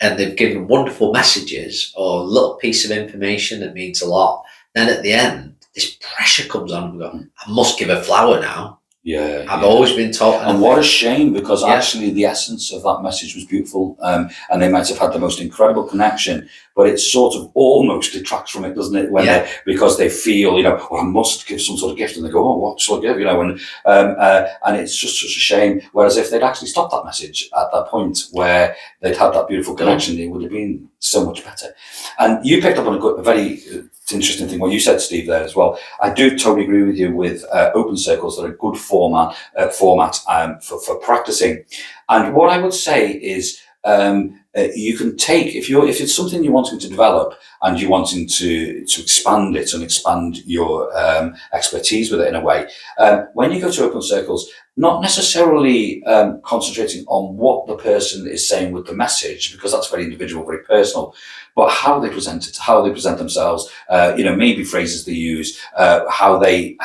Speaker 1: And they've given wonderful messages or a little piece of information that means a lot. Then at the end, this pressure comes on and we go, I must give a flower now.
Speaker 3: Yeah,
Speaker 1: I've always been taught.
Speaker 3: And what a shame, because actually the essence of that message was beautiful, and they might have had the most incredible connection, but it sort of almost detracts from it, doesn't it? When because they feel, well, I must give some sort of gift, and they go, oh, what shall I give? And it's just such a shame. Whereas if they'd actually stopped that message at that point where they'd had that beautiful connection, it would have been so much better. And you picked up on a very interesting thing, what you said, Steve, there as well. I do totally agree with you with open circles. That are a good format for practicing. And what I would say is, you can take, if it's something you're wanting to develop and you're wanting to expand it and expand your expertise with it in a way, when you go to open circles, not necessarily concentrating on what the person is saying with the message, because that's very individual, very personal, but how they present it, how they present themselves, maybe phrases they use, how they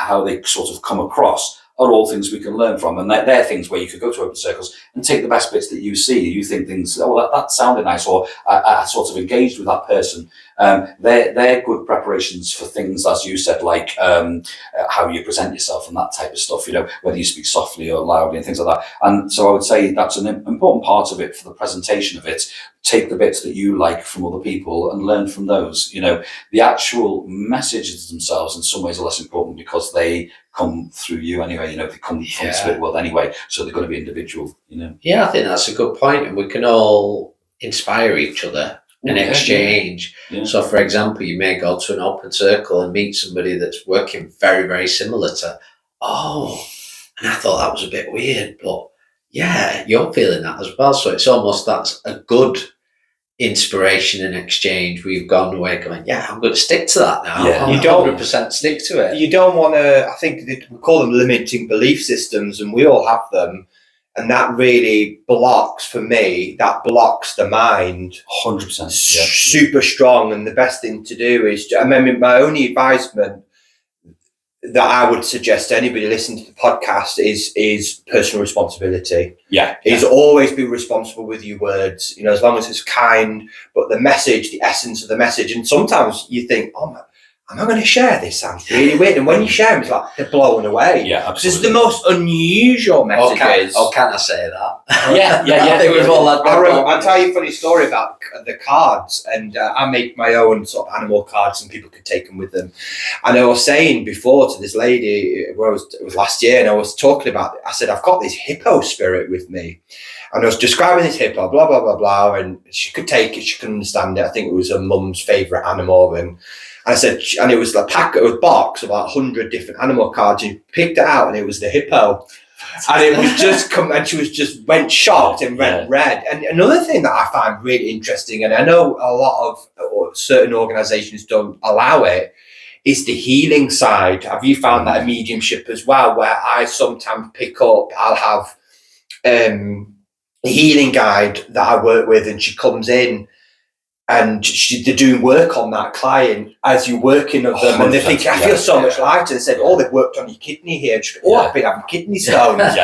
Speaker 3: sort of come across, are all things we can learn from. And they're things where you could go to open circles and take the best bits that you see. You think things, oh, that sounded nice, or I sort of engaged with that person. They're good preparations for things, as you said, like how you present yourself and that type of stuff, whether you speak softly or loudly and things like that. And so I would say that's an important part of it for the presentation of it. Take the bits that you like from other people and learn from those. The actual messages themselves in some ways are less important because they come through you anyway. They come from the spirit world anyway, so they're going to be individual.
Speaker 1: Yeah, I think that's a good point, and we can all inspire each other and exchange.
Speaker 3: Yeah.
Speaker 1: So, for example, you may go to an open circle and meet somebody that's working very, very similar to, and I thought that was a bit weird, but yeah, you're feeling that as well. So it's almost, that's a good inspiration and exchange. We've gone away going, I'm going to stick to that now.
Speaker 2: Yeah.
Speaker 1: You don't 100% stick to it.
Speaker 2: You don't want to, I think we call them limiting belief systems, and we all have them. And that really blocks the mind.
Speaker 3: 100%.
Speaker 2: Super strong. And the best thing to do is, my only advisement that I would suggest to anybody listening to the podcast is personal responsibility. Is always be responsible with your words, as long as it's kind, but the message, the essence of the message. And sometimes you think, am I going to share this? Sounds really weird. And when you share them, it's like they're blown away.
Speaker 3: Yeah, absolutely.
Speaker 2: This is the most unusual messages.
Speaker 1: Can I say that?
Speaker 3: Yeah.
Speaker 1: I think we've all had
Speaker 2: I'll tell you a funny story about the cards. And I make my own sort of animal cards, and people can take them with them. And I was saying before to this lady, it was last year, and I was talking about it. I said, I've got this hippo spirit with me. And I was describing this hippo, blah, blah, blah, blah. And she could take it. She could understand it. I think it was her mum's favourite animal. And I said, and it was a box of about 100 different animal cards. And you picked it out, and it was the hippo. And it was just and she was just went shocked and went red. And another thing that I find really interesting, and I know a lot of certain organisations don't allow it, is the healing side. Have you found that a mediumship as well, where I sometimes pick up, I'll have a healing guide that I work with, and she comes in, and they're doing work on that client as you're working with them, and they think, I feel so much lighter. They said, they've worked on your kidney here. She goes, I've been having kidney stones.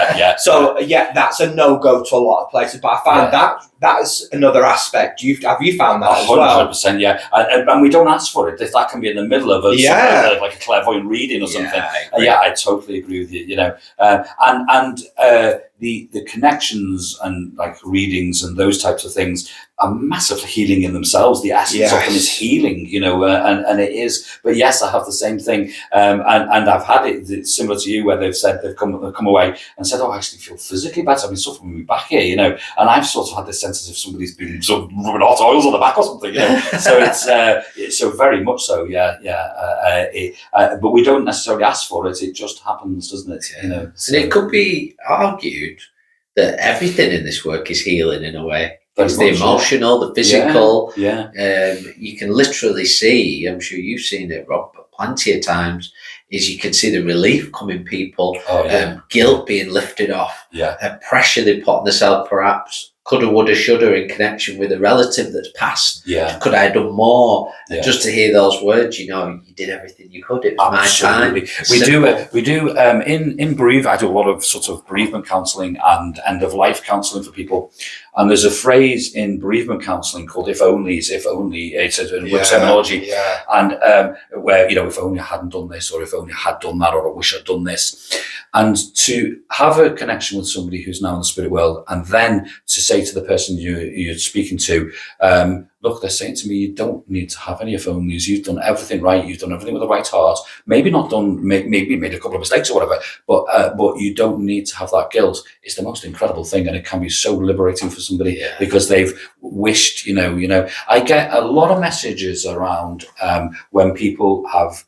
Speaker 2: So that's a no-go to a lot of places. But I find that's another aspect. Have you found that as well?
Speaker 3: 100%, yeah. And we don't ask for it. That can be in the middle of like a clairvoyant reading or something. I totally agree with you. The connections and like readings and those types of things are massively healing in themselves. The essence of them is healing, and it is. But yes, I have the same thing, and I've had it similar to you, where they've said they've come away and said, I actually feel physically better. I've been suffering with me back here, and I've sort of had this sense as if somebody's been sort of rubbing hot oils on the back or something, So it's so very much so, but we don't necessarily ask for it. It just happens, doesn't it?
Speaker 1: And it could be argued that everything in this work is healing in a way. It's the emotional, the physical. You can literally see, I'm sure you've seen it, Rob, plenty of times, is you can see the relief coming people, guilt being lifted off, pressure they put on themselves perhaps coulda, woulda, shoulda in connection with a relative that's passed.
Speaker 3: Yeah.
Speaker 1: Could I have done more?
Speaker 3: Yeah.
Speaker 1: And just to hear those words, you know, you did everything you could. It was
Speaker 3: Absolutely.
Speaker 1: my time.
Speaker 3: We do in bereavement. I do a lot of sort of bereavement counselling and end of life counselling for people. And there's a phrase in bereavement counselling called "if onlys." If only, it's a word terminology, and where, you know, if only I hadn't done this, or if only I had done that, or I wish I'd done this. And to have a connection with somebody who's now in the spirit world, and then to say to the person you're speaking to, look, they're saying to me, you don't need to have any if onlys. You've done everything right. You've done everything with the right heart. Maybe not done, maybe made a couple of mistakes or whatever, but you don't need to have that guilt. It's the most incredible thing, and it can be so liberating for somebody because they've wished, you know. I get a lot of messages around when people have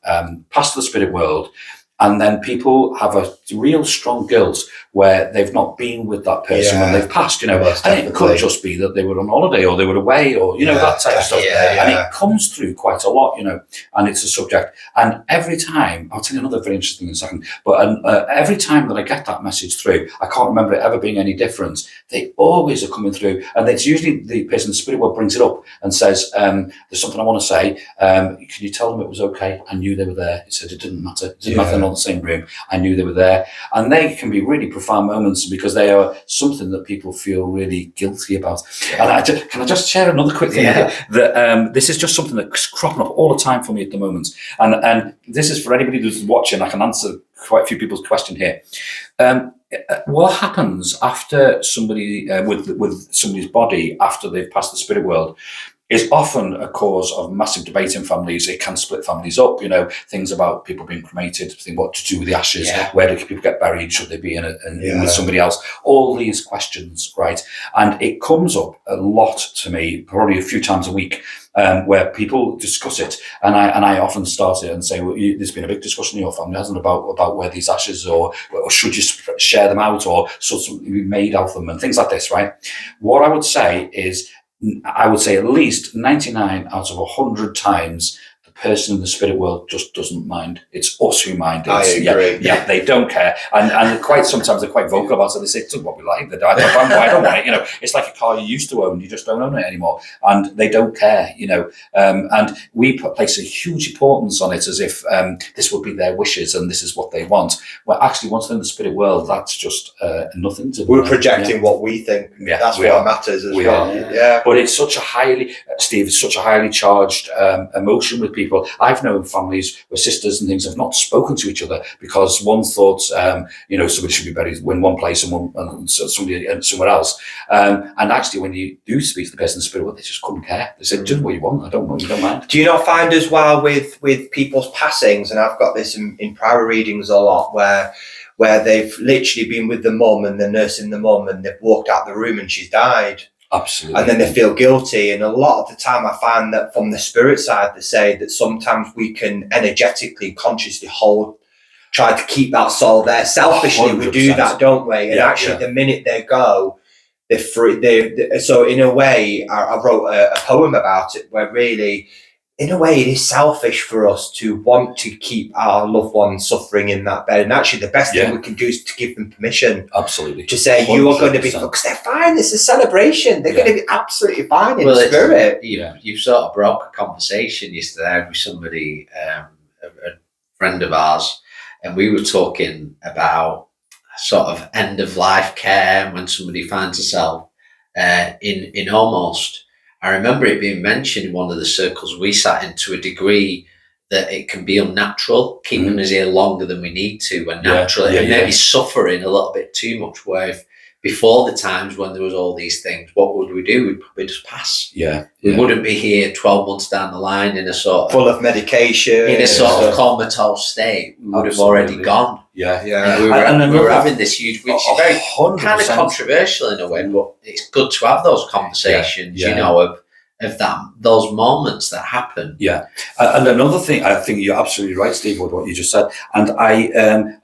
Speaker 3: passed the spirit world, and then people have a real strong guilt where they've not been with that person when they've passed, you know. And it could just be that they were on holiday or they were away, or, you know, that type of stuff. And it comes through quite a lot, you know, and it's a subject. And every time, I'll tell you another very interesting in a second, but every time that I get that message through, I can't remember it ever being any different. They always are coming through. And it's usually the person in the spirit world brings it up and says, there's something I want to say. Can you tell them it was okay? I knew they were there. He said it didn't matter. It didn't matter, they're not in the same room. I knew they were there. And they can be really profound moments because they are something that people feel really guilty about. And can I just share another quick thing? That this is just something that's cropping up all the time for me at the moment. And this is for anybody who's watching. I can answer quite a few people's question here. What happens after somebody with somebody's body after they've passed the spirit world is often a cause of massive debate in families. It can split families up, you know, things about people being cremated, think what to do with the ashes, where do people get buried, should they be in with somebody else, all these questions, right? And it comes up a lot to me, probably a few times a week, where people discuss it, and I often start it and say, well, there's been a big discussion in your family, hasn't it, about where these ashes, or should you share them out, or should something be made of them, and things like this, right? What I would say is, at least 99 out of 100 times, the person in the spirit world just doesn't mind. It's us who mind.
Speaker 2: I agree.
Speaker 3: They don't care. And quite sometimes they're quite vocal about it. They say, it's what we like. I don't want it. You know, it's like a car you used to own. You just don't own it anymore. And they don't care, you know. And we place a huge importance on it as if this would be their wishes and this is what they want. Well, actually, once they're in the spirit world, that's just nothing to
Speaker 2: We're projecting what we think. That's what matters as well. Yeah.
Speaker 3: But it's such a highly, Steve, it's such a highly charged emotion with people. I've known families where sisters and things have not spoken to each other because one thought, you know, somebody should be buried in one place and somebody somewhere else. And actually, when you do speak to the person in the spirit world, they just couldn't care. They said, do what you want. I don't know. You don't mind.
Speaker 2: Do you not find as well with people's passings, and I've got this in prior readings a lot, where they've literally been with the mum and they're nursing the mum and they've walked out the room and she's died.
Speaker 3: Absolutely.
Speaker 2: And then they feel guilty. And a lot of the time I find that from the spirit side, they say that sometimes we can energetically, consciously try to keep that soul there. Selfishly, 100%. We do that, don't we? And actually, the minute they go, they're free. So in a way, I wrote a poem about it where really, in a way, it is selfish for us to want to keep our loved ones suffering in that bed. And actually, the best thing we can do is to give them permission.
Speaker 3: Absolutely.
Speaker 2: To say, 100%. You are going to be, because they're fine. It's a celebration. They're going to be absolutely fine in spirit.
Speaker 1: You know, you sort of broke a conversation yesterday with somebody, a friend of ours, and we were talking about sort of end of life care when somebody finds herself in almost. I remember it being mentioned in one of the circles we sat in, to a degree that it can be unnatural, keeping us here longer than we need to, and naturally, and maybe suffering a little bit too much. Where if before the times when there was all these things, what would we do? We'd probably just pass. We wouldn't be here 12 months down the line in a sort of
Speaker 2: full of medication,
Speaker 1: in a sort of comatose state. We would have already gone. And we were having this huge, which is very 100%. Kind of controversial in a way, but it's good to have those conversations, you know, of those moments that happen.
Speaker 3: And another thing, I think you're absolutely right, Steve, with what you just said. And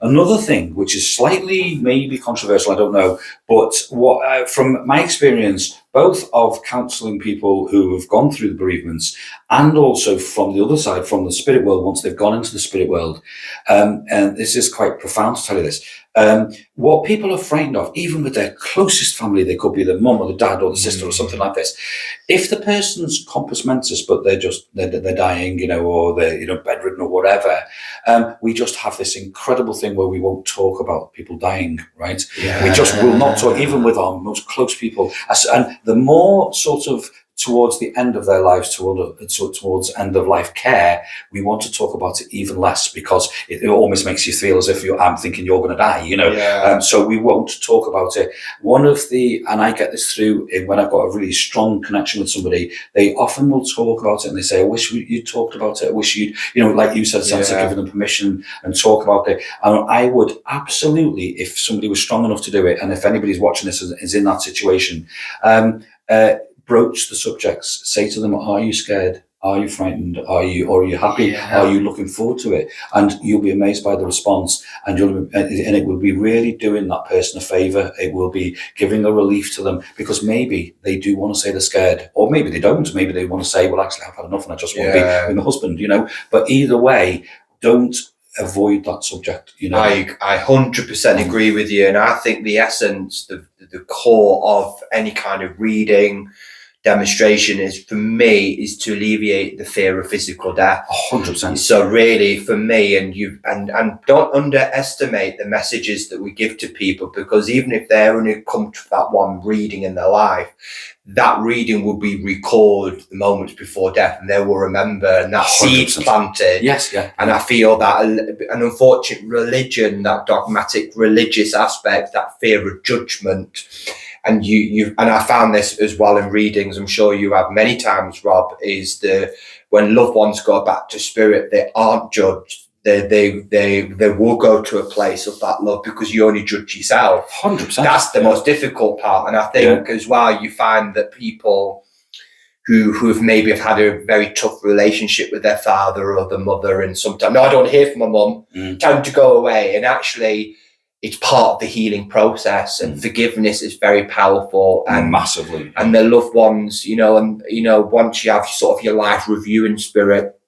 Speaker 3: another thing which is slightly maybe controversial, I don't know, but what from my experience, both of counselling people who have gone through the bereavements and also from the other side, from the spirit world, once they've gone into the spirit world. And this is quite profound to tell you this. What people are frightened of, even with their closest family, they could be the mum or the dad or the sister or something like this. If the person's compos mentis, but they're dying, you know, or they're, you know, bedridden or whatever, we just have this incredible thing where we won't talk about people dying, right?
Speaker 1: Yeah.
Speaker 3: We just will not talk, even with our most close people. And the more sort of towards the end of their lives, towards end of life care, we want to talk about it even less, because it almost makes you feel as if I'm thinking you're going to die, you know.
Speaker 2: Yeah.
Speaker 3: So we won't talk about it. And I get this through when I've got a really strong connection with somebody, they often will talk about it and they say, I wish you talked about it. I wish you'd, you know, like you said, sense of giving them permission and talk about it. And I would absolutely, if somebody was strong enough to do it, and if anybody's watching this is in that situation, broach the subjects, say to them, are you scared? Are you frightened? Are you happy?
Speaker 1: Yeah.
Speaker 3: Are you looking forward to it? And you'll be amazed by the response, and it will be really doing that person a favor. It will be giving a relief to them, because maybe they do want to say they're scared, or maybe they don't. Maybe they want to say, well, actually, I've had enough and I just want to be with my husband, you know. But either way, don't avoid that subject, you know.
Speaker 2: I 100% agree with you, and I think the essence, the core of any kind of reading demonstration is to alleviate the fear of physical death.
Speaker 3: 100%.
Speaker 2: So really, for me, and don't underestimate the messages that we give to people, because even if they're only come to that one reading in their life, that reading will be recalled the moments before death, and they will remember, and that
Speaker 3: 100%.
Speaker 2: seed's planted.
Speaker 3: Yes, yeah.
Speaker 2: And I feel that an unfortunate religion, that dogmatic religious aspect, that fear of judgment. And and I found this as well in readings, I'm sure you have many times, Rob, is when loved ones go back to spirit, they aren't judged. They will go to a place of that love, because you only judge yourself.
Speaker 3: 100%.
Speaker 2: That's the most difficult part. And I think as well, you find that people who have maybe had a very tough relationship with their father or the mother, and sometimes, no, I don't hear from my mum, time to go away. And actually, it's part of the healing process, and forgiveness is very powerful, and
Speaker 3: massively.
Speaker 2: And the loved ones, you know, and you know, once you have sort of your life review in spirit,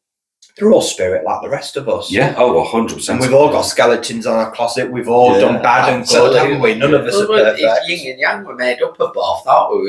Speaker 2: they're all spirit like the rest of us.
Speaker 3: Yeah. Oh, 100%.
Speaker 2: And we've all got skeletons on our closet. We've all done bad and good, haven't we? None of us are perfect.
Speaker 1: Yin and yang were made up of both, aren't we?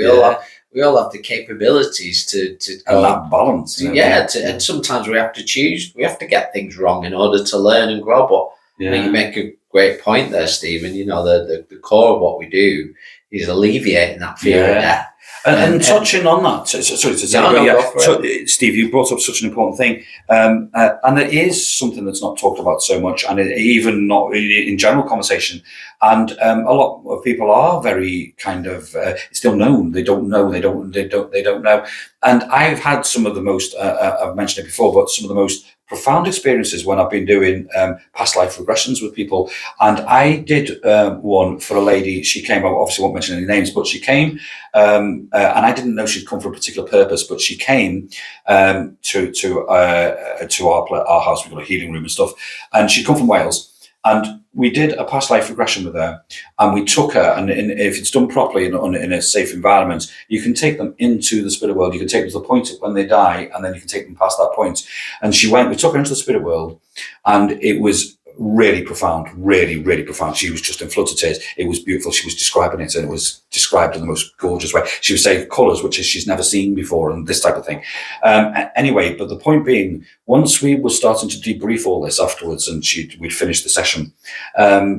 Speaker 1: We all have the capabilities to
Speaker 3: and that balance.
Speaker 1: And sometimes we have to choose. We have to get things wrong in order to learn and grow. But I think you make a great point there, Stephen. You know, the core of what we do is alleviating that fear of death.
Speaker 3: And touching on that, sorry to say, Steve, you brought up such an important thing, and it is something that's not talked about so much, and even not in general conversation. And a lot of people are very kind of still known. They don't know. They don't know. And I've had some of the most. I've mentioned it before, but some of the most profound experiences when I've been doing past life regressions with people. And I did one for a lady. She came, I obviously won't mention any names, but she came, and I didn't know she'd come for a particular purpose, but she came to our house. We've got a healing room and stuff, and she'd come from Wales. And we did a past life regression with her, and we took her, and if it's done properly in a safe environment, you can take them into the spirit world. You can take them to the point of when they die, and then you can take them past that point. And we took her into the spirit world, and it was really profound, really, really profound. She was just in floods of tears. It was beautiful. She was describing it, and it was described in the most gorgeous way. She was saying colours, which she's never seen before, and this type of thing. Anyway, but the point being, once we were starting to debrief all this afterwards, and we'd finished the session,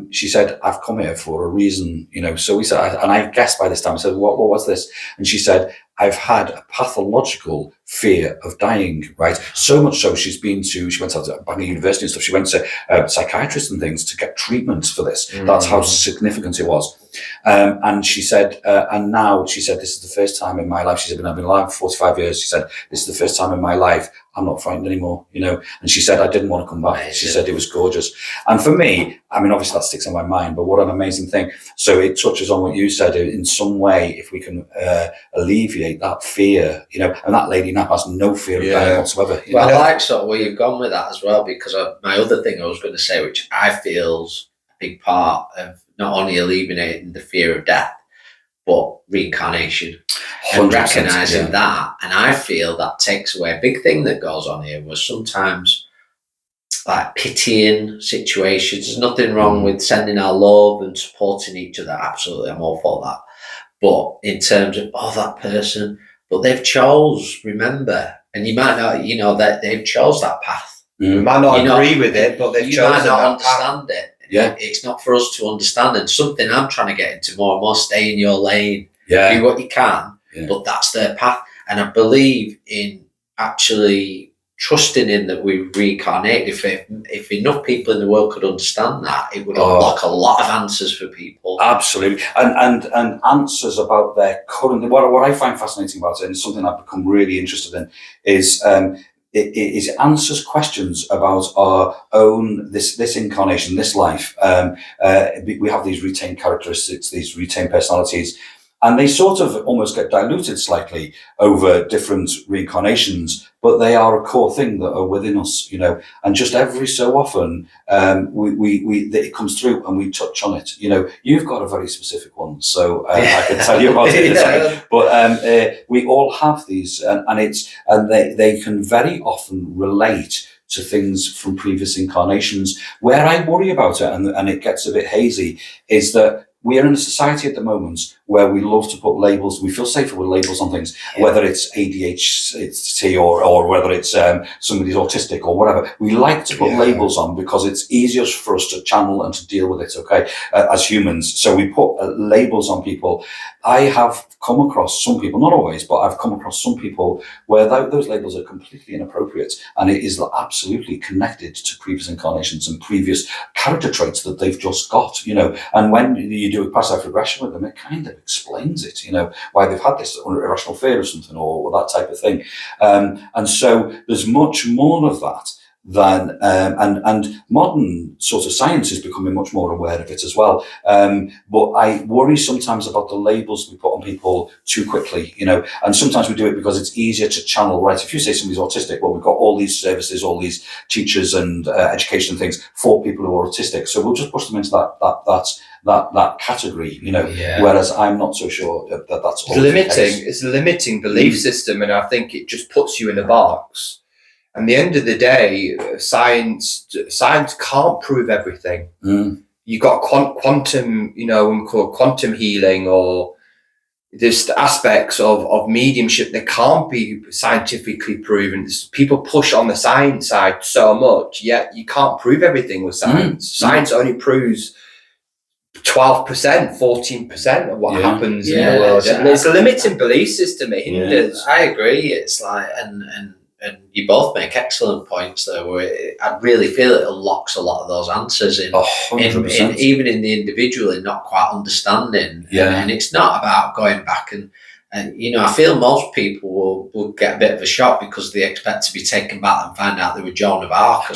Speaker 3: she said, "I've come here for a reason," you know. So we said, and I guessed by this time, I said, "What was this?" And she said, "I've had a pathological fear of dying," right? So much so she went out to Bangor University and stuff. She went to psychiatrists and things to get treatments for this. That's how significant it was. And she said, and now she said, "This is the first time in my life." She said, "I've been alive for 45 years. She said, "This is the first time in my life I'm not frightened anymore," you know. And she said, "I didn't want to come back." She said it was gorgeous. And for me, I mean, obviously that sticks in my mind, but what an amazing thing. So it touches on what you said in some way. If we can alleviate that fear, you know, and that lady now has no fear of dying whatsoever.
Speaker 1: Well, I like sort of where you've gone with that as well, because my other thing I was going to say, which I feel's a big part of not only alleviating the fear of death, but reincarnation. And
Speaker 3: 100%,
Speaker 1: recognizing that, and I feel that takes away a big thing that goes on here was sometimes like pitying situations. There's nothing wrong with sending our love and supporting each other. Absolutely, I'm all for that. But in terms of that person, but they've chose, remember, and you might not, that they've chose that path.
Speaker 2: We might not agree with it, but they've chosen
Speaker 1: might not
Speaker 2: that
Speaker 1: understand
Speaker 2: path.
Speaker 1: it.
Speaker 3: Yeah.
Speaker 1: It's not for us to understand. And something I'm trying to get into more and more, stay in your lane.
Speaker 3: Yeah.
Speaker 1: Do what you can, but that's their path. And I believe in actually trusting in that we reincarnate. If enough people in the world could understand that, it would unlock a lot of answers for people.
Speaker 3: Absolutely, and answers about their current. What I find fascinating about it, and something I've become really interested in, is it answers questions about our own this incarnation, this life. We have these retained characteristics, these retained personalities. And they sort of almost get diluted slightly over different reincarnations, but they are a core thing that are within us, and just every so often, it comes through and we touch on it. You've got a very specific one, so I can tell you about it in a second. But we all have these, and they can very often relate to things from previous incarnations. Where I worry about it, and it gets a bit hazy, is that we are in a society at the moment where we love to put labels. We feel safer with labels on things, whether it's ADHD or whether it's somebody's autistic or whatever. We like to put labels on because it's easier for us to channel and to deal with it, as humans. So we put labels on people. I have come across some people, not always, but I've come across some people where those labels are completely inappropriate, and it is absolutely connected to previous incarnations and previous character traits that they've just got, and when you do a past life regression with them, it kind of explains it, why they've had this irrational fear of something or that type of thing. And so there's much more of that than, and modern sort of science is becoming much more aware of it as well. But I worry sometimes about the labels we put on people too quickly, and sometimes we do it because it's easier to channel, right? If you say somebody's autistic, well, we've got all these services, all these teachers and education things for people who are autistic. So we'll just push them into that category, whereas I'm not so sure that that's
Speaker 2: limiting. It's a limiting belief system, and I think it just puts you in a box. At the end of the day, science can't prove everything. You've got quantum, we call quantum healing, or there's aspects of mediumship that can't be scientifically proven. People push on the science side so much, yet you can't prove everything with science. Science only proves 12%, 14% of what happens in the world. It's a limiting belief system. It hinders.
Speaker 1: I agree. It's like, and you both make excellent points there, where I really feel it unlocks a lot of those answers in even in the individual, in not quite understanding. And it's not about going back and I feel most people will get a bit of a shock because they expect to be taken back and find out they were Joan of Arc.
Speaker 3: Of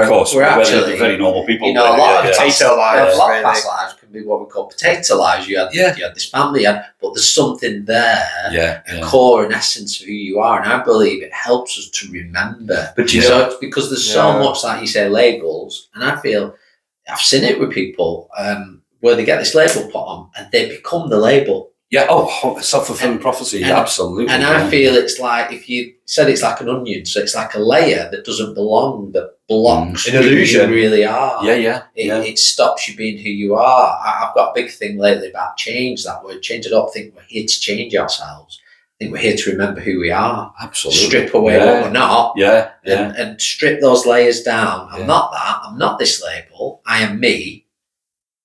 Speaker 3: course.
Speaker 1: We're actually
Speaker 3: very normal people.
Speaker 1: A lot of
Speaker 2: potato lives.
Speaker 1: A lot of past lives can be what we call potato lives. You had this family, but there's something there, a core and essence of who you are, and I believe it helps us to remember. But it's because there's so much, like you say, labels, and I feel I've seen it with people where they get this label put on and they become the label.
Speaker 3: Self-fulfilling prophecy, absolutely.
Speaker 1: And I feel it's like, if you said it's like an onion, so it's like a layer that doesn't belong, that blocks
Speaker 2: an illusion.
Speaker 1: Who you really are.
Speaker 3: It
Speaker 1: stops you being who you are. I've got a big thing lately about change, that word change. I don't think we're here to change ourselves. I think we're here to remember who we are.
Speaker 3: Absolutely.
Speaker 1: Strip away what we're not. And strip those layers down. I'm not that. I'm not this label. I am me.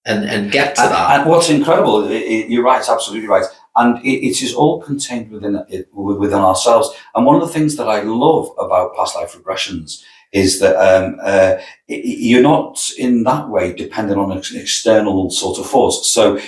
Speaker 1: And get to that.
Speaker 3: And what's incredible, you're right, it's absolutely right. And it is all contained within ourselves. And one of the things that I love about past life regressions is that you're not in that way dependent on an external sort of force, or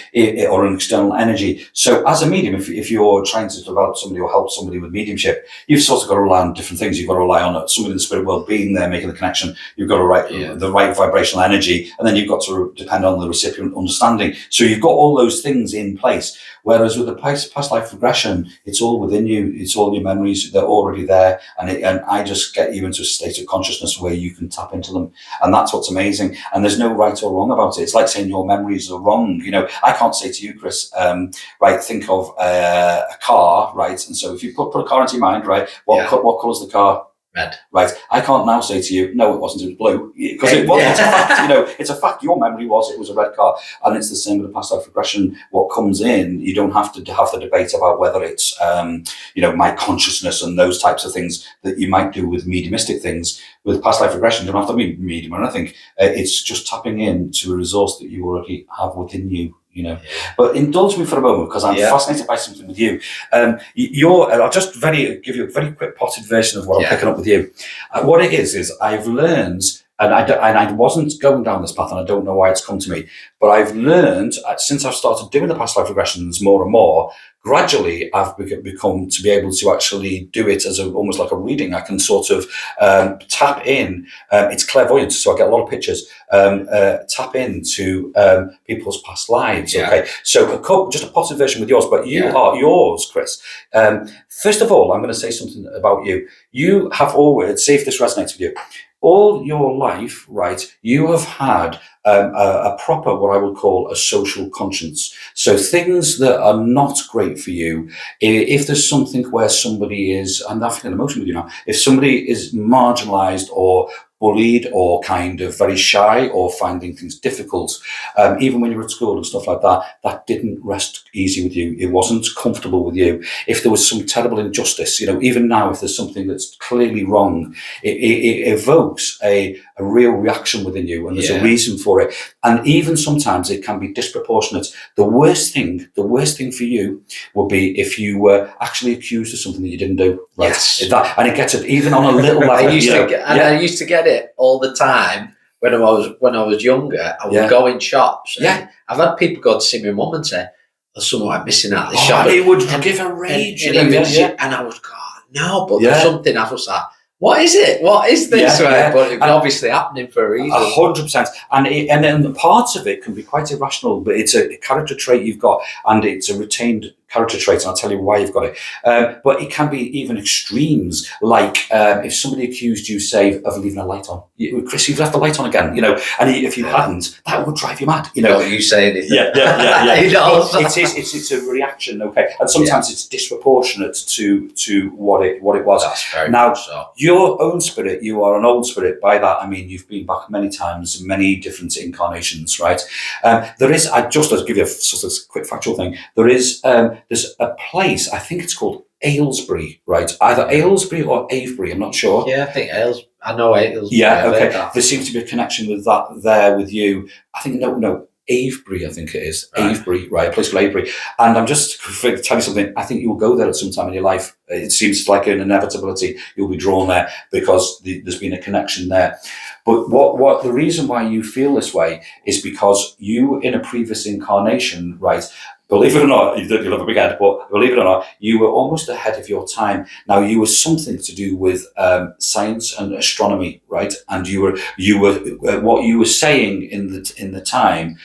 Speaker 3: an external energy. So as a medium, if you're trying to develop somebody or help somebody with mediumship, you've sort of got to rely on different things. You've got to rely on somebody in the spirit world being there, making the connection. You've got to write the right vibrational energy, and then you've got to depend on the recipient understanding. So you've got all those things in place. Whereas with the past life regression, it's all within you. It's all your memories. They're already there. And I just get you into a state of consciousness where you can tap into them. And that's what's amazing. And there's no right or wrong about it. It's like saying your memories are wrong. You know, I can't say to you, Chris, right, think of a car, right? And so if you put a car into your mind, right, what colour's the car?
Speaker 1: Red.
Speaker 3: Right. I can't now say to you, no, it wasn't, it was blue. Because it wasn't. It's a fact, you know, it's a fact. Your memory was, it was a red car. And it's the same with the past life regression. What comes in, you don't have to have the debate about whether it's, you know, my consciousness and those types of things that you might do with mediumistic things. With past life regression, you don't have to be medium or anything. It's just tapping into a resource that you already have within you. You know, but indulge me for a moment because I'm fascinated by something with you. I'll just give you a very quick potted version of what I'm picking up with you. What it is I've learned, and I wasn't going down this path, and I don't know why it's come to me, but I've learned since I've started doing the past life regressions more and more. Gradually, I've become to be able to actually do it as almost like a reading. I can sort of tap in. It's clairvoyant, so I get a lot of pictures. Tap into people's past lives. Yeah. Okay, so just a potted version with yours, but you are yours, Chris. First of all, I'm going to say something about you. You have always, see if this resonates with you. All your life, right, you have had a proper, what I would call a social conscience. So things that are not great for you, if there's something where somebody is, I'm not feeling emotional with you now, if somebody is marginalized or bullied or kind of very shy or finding things difficult, even when you were at school and stuff like that, that didn't rest easy with you. It wasn't comfortable with you. If there was some terrible injustice, you know, even now, if there's something that's clearly wrong, it evokes a real reaction within you, and there's a reason for it. And even sometimes it can be disproportionate. The worst thing for you would be if you were actually accused of something that you didn't do. Right?
Speaker 1: Yes.
Speaker 3: And it gets it even on a little level.
Speaker 1: I used to get it all the time when I was younger. I would go in shops.
Speaker 3: Yeah.
Speaker 1: I've had people go to see my mum and say, "There's something like missing out of the shop."
Speaker 3: And it would give a rage.
Speaker 1: And I was God, no, but there's something I was like, what is it? What is this? But it's obviously happening for a reason.
Speaker 3: 100%. And then parts of it can be quite irrational, but it's a character trait you've got, and it's a retained character trait, and I'll tell you why you've got it. But it can be even extremes, like if somebody accused you, say, of leaving a light on. Chris, you've left the light on again, you know, and if you hadn't, that would drive you mad, you know.
Speaker 1: You saying it.
Speaker 3: Yeah. It's a reaction, okay, and sometimes it's disproportionate to what it was.
Speaker 1: That's very
Speaker 3: now,
Speaker 1: so.
Speaker 3: Your own spirit, you are an old spirit. By that I mean you've been back many times, many different incarnations, right? There is, just to give you a sort of quick factual thing, there's a place, I think it's called Aylesbury, right? Either Aylesbury or Avebury, I'm not sure.
Speaker 1: Yeah, I think I know Aylesbury.
Speaker 3: Yeah, okay. There seems to be a connection with that there with you. I think, no, Avebury, I think it is. Right. Avebury, right, a place called Avebury. And I'm just to tell you something, I think you will go there at some time in your life. It seems like an inevitability. You'll be drawn there because there's been a connection there. But what the reason why you feel this way is because you, in a previous incarnation, right, believe it or not, you'll have a big head, but believe it or not, you were almost ahead of your time. Now, you were something to do with science and astronomy, right? And you were what you were saying in the time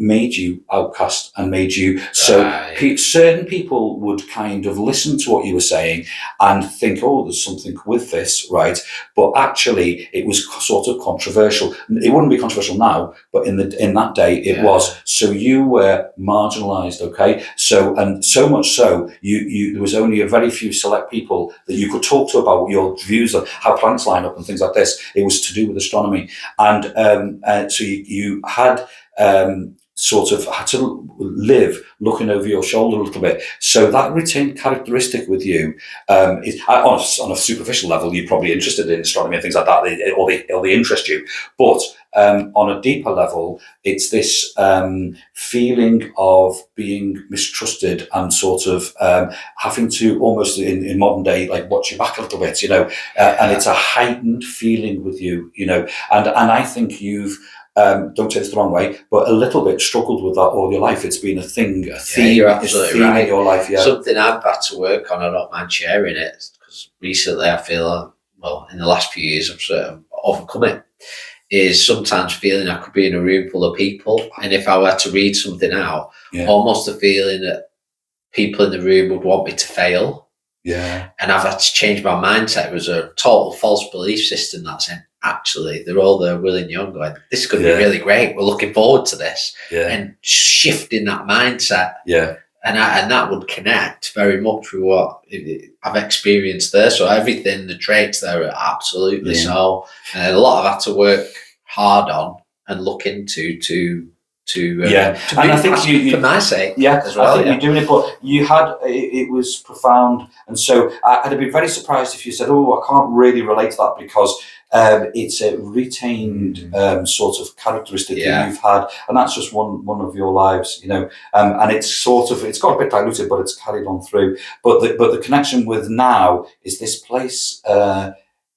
Speaker 3: made you outcast and made you certain people would kind of listen to what you were saying and think, oh, there's something with this, right? But actually it was sort of controversial. It wouldn't be controversial now, but in that day it was. So you were marginalized, okay? So much so you there was only a very few select people that you could talk to about your views on how planets line up and things like this. It was to do with astronomy, and so you had sort of had to live looking over your shoulder a little bit. So that retained characteristic with you is on a superficial level, you're probably interested in astronomy and things like that, or they interest you. But on a deeper level, it's this feeling of being mistrusted and sort of having to almost in modern day, like watch your back a little bit, you know, and it's a heightened feeling with you, you know, and I think you've, don't take this the wrong way, but a little bit struggled with that all your life. It's been a theme
Speaker 1: you're absolutely right.
Speaker 3: In your life. Yeah,
Speaker 1: something I've had to work on. I don't mind sharing it because recently I feel, in the last few years I've sort of overcome it. Is sometimes feeling I could be in a room full of people, and if I were to read something out, almost a feeling that people in the room would want me to fail.
Speaker 3: Yeah,
Speaker 1: and I've had to change my mindset. It was a total false belief system that's actually they're all there willing young going, this is going to be really great. We're looking forward to this. And shifting that mindset. And that would connect very much with what I've experienced there. So everything, the traits there are absolutely so. And a lot of that to work hard on and look into to
Speaker 3: and I think you,
Speaker 1: for my sake,
Speaker 3: as well. I think you're doing it, but you had it was profound, and so I'd be very surprised if you said, "Oh, I can't really relate to that," because it's a retained sort of characteristic that you've had, and that's just one of your lives, and it's got a bit diluted, but it's carried on through. But the connection with now is this place.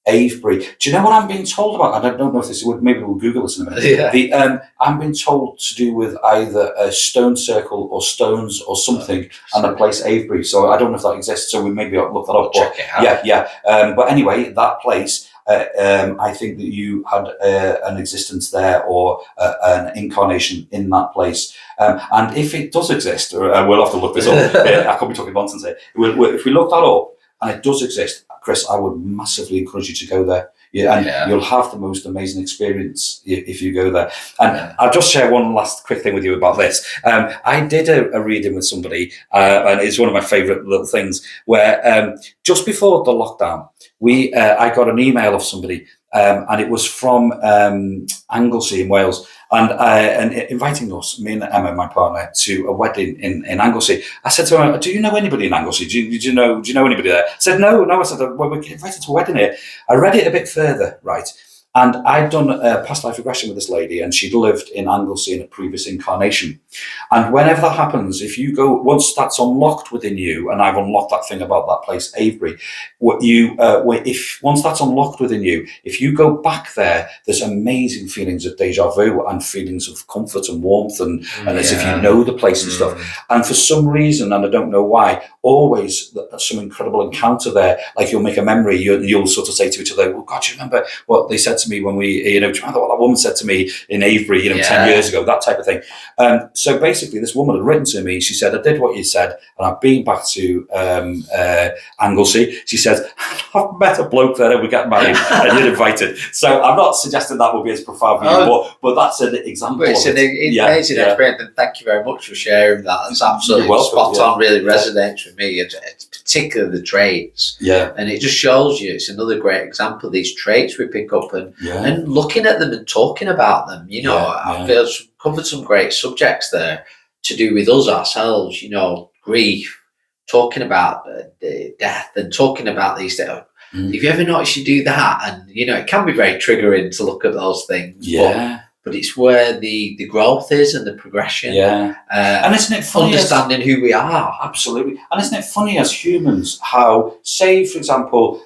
Speaker 3: Avebury. Do you know what I'm being told about? I don't know if this would. Maybe we'll Google this in a minute. I'm being told to do with either a stone circle or stones or something, and the place Avebury. So I don't know if that exists. So we maybe I'll look that up.
Speaker 1: Check it out.
Speaker 3: But anyway, that place. I think that you had an existence there or an incarnation in that place. And if it does exist, we'll have to look this up. I could be talking nonsense here. If we look that up and it does exist, Chris, I would massively encourage you to go there. You'll have the most amazing experience if you go there. And I'll just share one last quick thing with you about this. I did a reading with somebody, and it's one of my favourite little things, where just before the lockdown, I got an email of somebody, and it was from Anglesey in Wales, and inviting us, me and Emma, my partner, to a wedding in Anglesey. I said to her, "Do you know anybody in Anglesey? Do you know anybody there?" I said, "No." I said, "Well, we're invited to a wedding here." I read it a bit further, right? And I'd done a past life regression with this lady, and she'd lived in Anglesey in a previous incarnation. And whenever that happens, if you go, once that's unlocked within you, and I've unlocked that thing about that place, Avebury, once that's unlocked within you, if you go back there, there's amazing feelings of deja vu and feelings of comfort and warmth, and as if you know the place and stuff. And for some reason, and I don't know why, always some incredible encounter there. Like you'll make a memory, you'll sort of say to each other, "Well, God, do you remember what they said to me when we, do you remember what that woman said to me in Avebury, 10 years ago," that type of thing. So basically this woman had written to me, she said, "I did what you said, and I've been back to Anglesey." She said, "I've met a bloke there and we get married and you're invited." So I'm not suggesting that will be as profound for you, but that's an example.
Speaker 1: But it's an amazing experience, and thank you very much for sharing that. It's absolutely spot on, really resonates with me. It's particularly the traits. And it just shows you, it's another great example of these traits we pick up and looking at them and talking about them. I feel it's covered some great subjects there to do with us ourselves, grief, talking about death and talking about these things. If you ever notice you do that, and it can be very triggering to look at those things, but it's where the growth is and the progression.
Speaker 3: And isn't it funny
Speaker 1: understanding who we are?
Speaker 3: Absolutely. And isn't it funny as humans how, say, for example,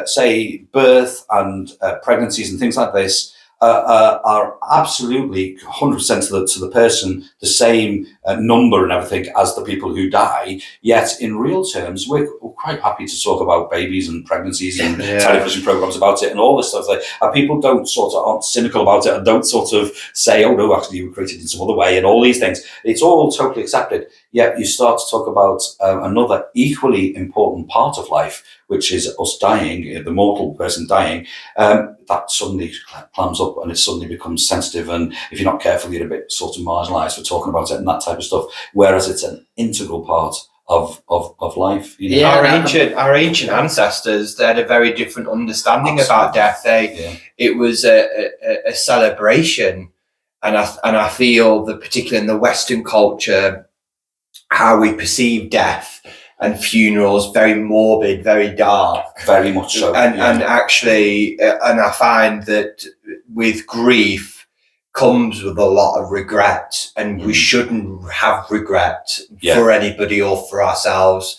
Speaker 3: say birth and pregnancies and things like this are absolutely 100% to the person the same number and everything as the people who die. Yet in real terms, we're quite happy to talk about babies and pregnancies and television programs about it and all this stuff. And people aren't cynical about it and don't sort of say, "Oh no, actually you were created in some other way," and all these things. It's all totally accepted. Yet you start to talk about another equally important part of life, which is us dying, the mortal person dying, that suddenly clams up and it suddenly becomes sensitive. And if you're not careful, you're a bit sort of marginalised for talking about it and that type of stuff. Whereas it's an integral part of life.
Speaker 2: Our ancient ancestors, they had a very different understanding about death. It was a celebration, and I feel that particularly in the Western culture, how we perceive death and funerals, very morbid, very dark,
Speaker 3: very much so.
Speaker 2: And actually, and I find that with grief comes with a lot of regret, and we shouldn't have regret for anybody or for ourselves.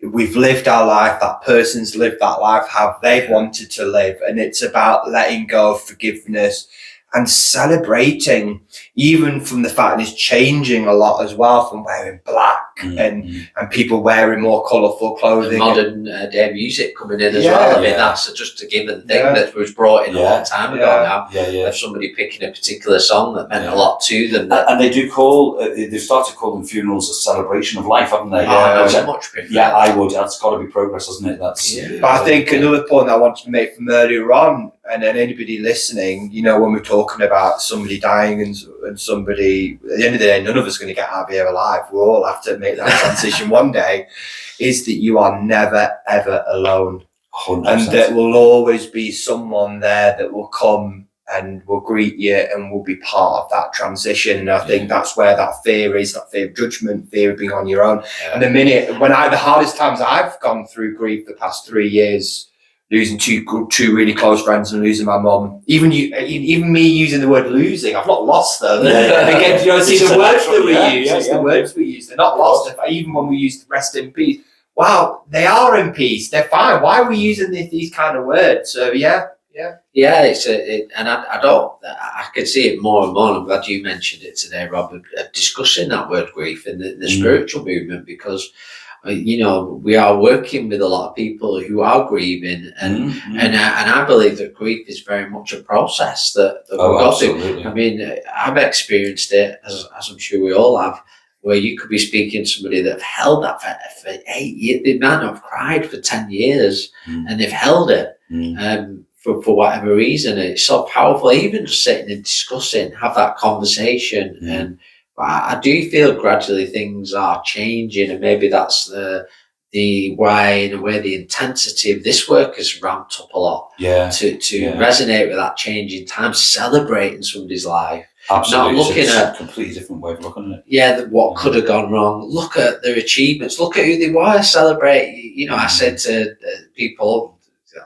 Speaker 2: We've lived our life, that person's lived that life how they've wanted to live, and it's about letting go of forgiveness and celebrating, even from the fact that it's changing a lot as well, from wearing black and people wearing more colourful clothing.
Speaker 1: And modern day music coming in as well. I mean, that's just a given thing that was brought in a long time ago now. Of somebody picking a particular song that meant a lot to them.
Speaker 3: And they do they've started calling funerals a celebration of life, haven't they?
Speaker 1: I much prefer.
Speaker 3: I would. That's got to be progress, hasn't it? That's.
Speaker 2: But I think another point I wanted to make from earlier on, and then anybody listening, you know, when we're talking about somebody dying and somebody, at the end of the day, none of us are going to get out of here alive. We all have to make that transition one day, is that you are never, ever alone.
Speaker 3: 100%.
Speaker 2: And there will always be someone there that will come and will greet you and will be part of that transition. And I think that's where that fear is, that fear of judgment, fear of being on your own.
Speaker 1: Yeah.
Speaker 2: And the hardest times I've gone through grief the past 3 years, losing two really close friends and losing my mum. Even me using the word losing, I've not lost them. Again, you know, see the words that we use, the words we use, they're not lost. Even when we use rest in peace, wow, they are in peace. They're fine. Why are we using these kind of words? So yeah.
Speaker 1: And I can see it more and more. I'm glad you mentioned it today, Rob, of discussing that word grief in the spiritual movement, because you know, we are working with a lot of people who are grieving, and I believe that grief is very much a process that we've got to. I mean, I've experienced it, as I'm sure we all have, where you could be speaking to somebody that have held that for 8 years. They might not have cried for 10 years, and they've held it. For whatever reason, and it's so powerful. Even just sitting and discussing, have that conversation, and I do feel gradually things are changing, and maybe that's the why, in a way, the intensity of this work has ramped up a lot. To resonate with that changing time, celebrating somebody's life.
Speaker 3: Absolutely.
Speaker 1: Not looking at
Speaker 3: a completely different way of looking at it.
Speaker 1: Yeah, what could have gone wrong. Look at their achievements. Look at who they were. Celebrate. You know, I said to people,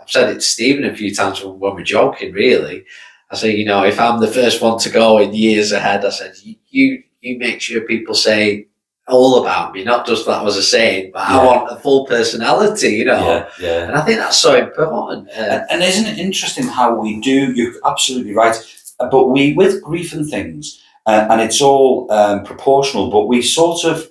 Speaker 1: I've said it to Stephen a few times when we're joking, really. I say, you know, if I'm the first one to go in years ahead, I said, you make sure people say all about me, not just that was a saying, but I want a full personality, you know. And I think that's so important.
Speaker 3: And isn't it interesting how we do, you're absolutely right, but we, with grief and things, and it's all proportional, but we sort of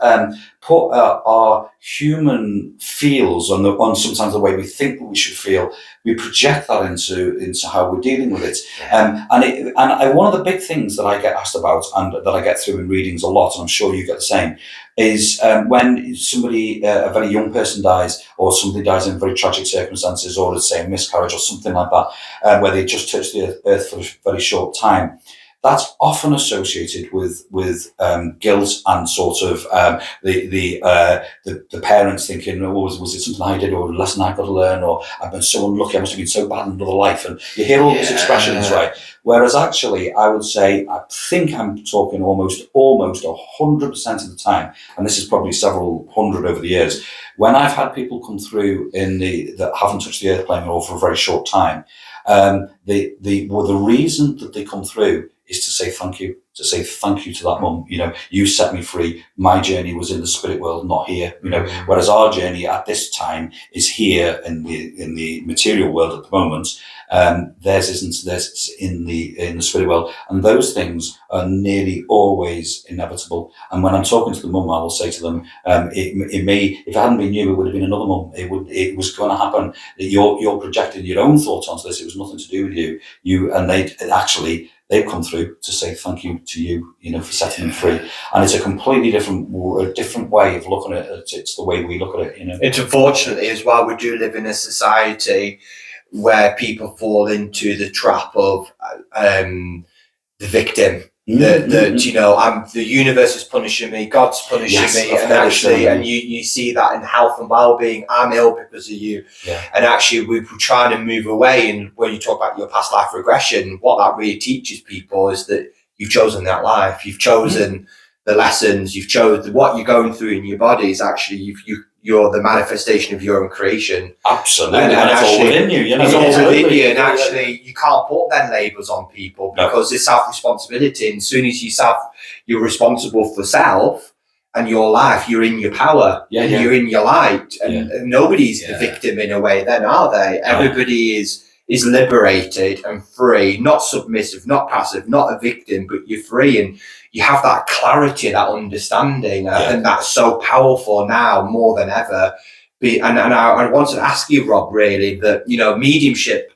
Speaker 3: put our human feels on sometimes the way we think we should feel. We project that into how we're dealing with it. And one of the big things that I get asked about, and that I get through in readings a lot, and I'm sure you get the same, is when somebody, a very young person dies, or somebody dies in very tragic circumstances, or let's say a miscarriage or something like that, where they just touch the earth for a very short time. That's often associated with guilt and sort of the parents thinking, oh, was it something I did, or a lesson I've got to learn, or I've been so unlucky, I must have been so bad in another life, and you hear all these expressions, right? Whereas actually, I would say, I think I'm talking almost 100% of the time, and this is probably several hundred over the years, when I've had people come through that haven't touched the earth plane or for a very short time, the reason that they come through is to say thank you to that mum. You know, you set me free. My journey was in the spirit world, not here. You know, whereas our journey at this time is here in the material world at the moment. Theirs isn't. Theirs is in the spirit world, and those things are nearly always inevitable. And when I'm talking to the mum, I will say to them, it may, if it hadn't been you, it would have been another mum. It was going to happen. You're projecting your own thoughts onto this. It was nothing to do with you. And they've come through to say thank you to you, you know, for setting them free. And it's a completely different way of looking at it. It's the way we look at it, you know.
Speaker 2: It's unfortunately as well, we do live in a society where people fall into the trap of the victim. That you know, the universe is punishing me, God's punishing me, and actually, and you see that in health and well-being. I'm ill because of you, and actually, we're trying to move away. And when you talk about your past life regression, what that really teaches people is that you've chosen that life, you've chosen the lessons, you've chosen what you're going through in your body is actually you're the manifestation of your own creation.
Speaker 3: Absolutely,
Speaker 2: and
Speaker 3: it's
Speaker 2: actually,
Speaker 3: all within you. You know,
Speaker 2: it's all within you, and actually, you can't put them labels on people because it's self-responsibility. And as soon as you're responsible for self and your life, you're in your power, you're in your light, and nobody's the victim in a way. Then are they? Everybody is liberated and free, not submissive, not passive, not a victim, but you're free, and you have that clarity, that understanding, and that's so powerful now more than ever. And I wanted to ask you, Rob, really, that, you know, mediumship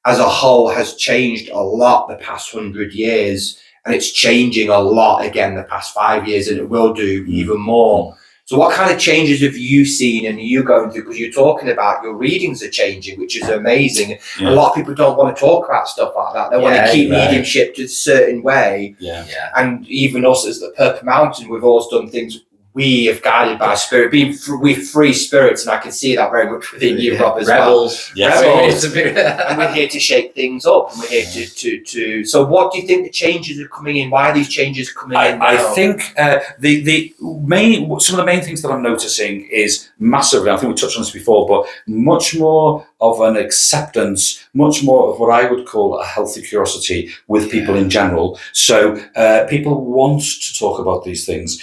Speaker 2: as a whole has changed a lot the past 100 years, and it's changing a lot again the past 5 years, and it will do even more. So what kind of changes have you seen and are you going through? Because you're talking about your readings are changing, which is amazing.
Speaker 3: Yeah.
Speaker 2: A lot of people don't want to talk about stuff like that. They want to keep mediumship to a certain way.
Speaker 3: Yeah.
Speaker 2: And even us as the Purple Mountain, we've always done things we have guided by spirit, we're free spirits, and I can see that very much within you, Rob, as
Speaker 1: Rebels.
Speaker 2: well.
Speaker 3: Yes.
Speaker 2: Rebels. And we're here to shake things up, and we're here to. So, what do you think the changes are coming in? Why are these changes coming in now?
Speaker 3: I think some of the main things that I'm noticing is massively. I think we touched on this before, but much more of an acceptance, much more of what I would call a healthy curiosity with people in general. So people want to talk about these things.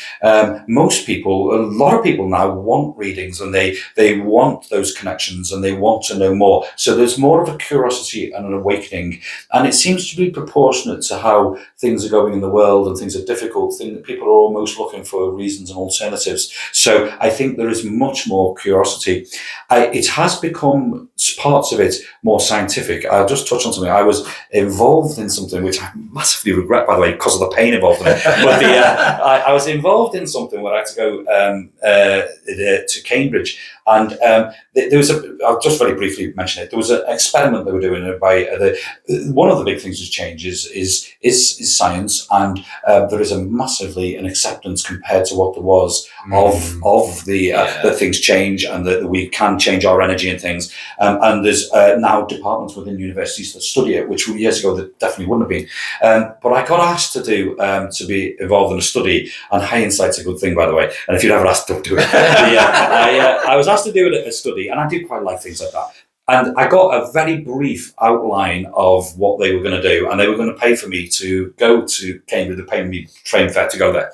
Speaker 3: Most people, a lot of people now want readings, and they want those connections, and they want to know more. So there's more of a curiosity and an awakening, and it seems to be proportionate to how things are going in the world, and things are difficult. People are almost looking for reasons and alternatives. So I think there is much more curiosity. It has become, parts of it, more scientific. I'll just touch on something. I was involved in something which I massively regret, by the way, because of the pain involved in it. But I was involved in something where I had to go to Cambridge, and there was I'll just very briefly mention it. There was an experiment they were doing by one of the big things that's changed is science, and there is a massively an acceptance compared to what there was of that things change, and that we can change our energy and things. And there's now departments within universities that study it, which years ago there definitely wouldn't have been. But I got asked to be involved in a study, and hindsight's a good thing, by the way. And if you'd ever asked, don't do it. I was asked to do a study, and I do quite like things like that. And I got a very brief outline of what they were going to do, and they were going to pay for me to go to Cambridge. They paid me train fare to go there.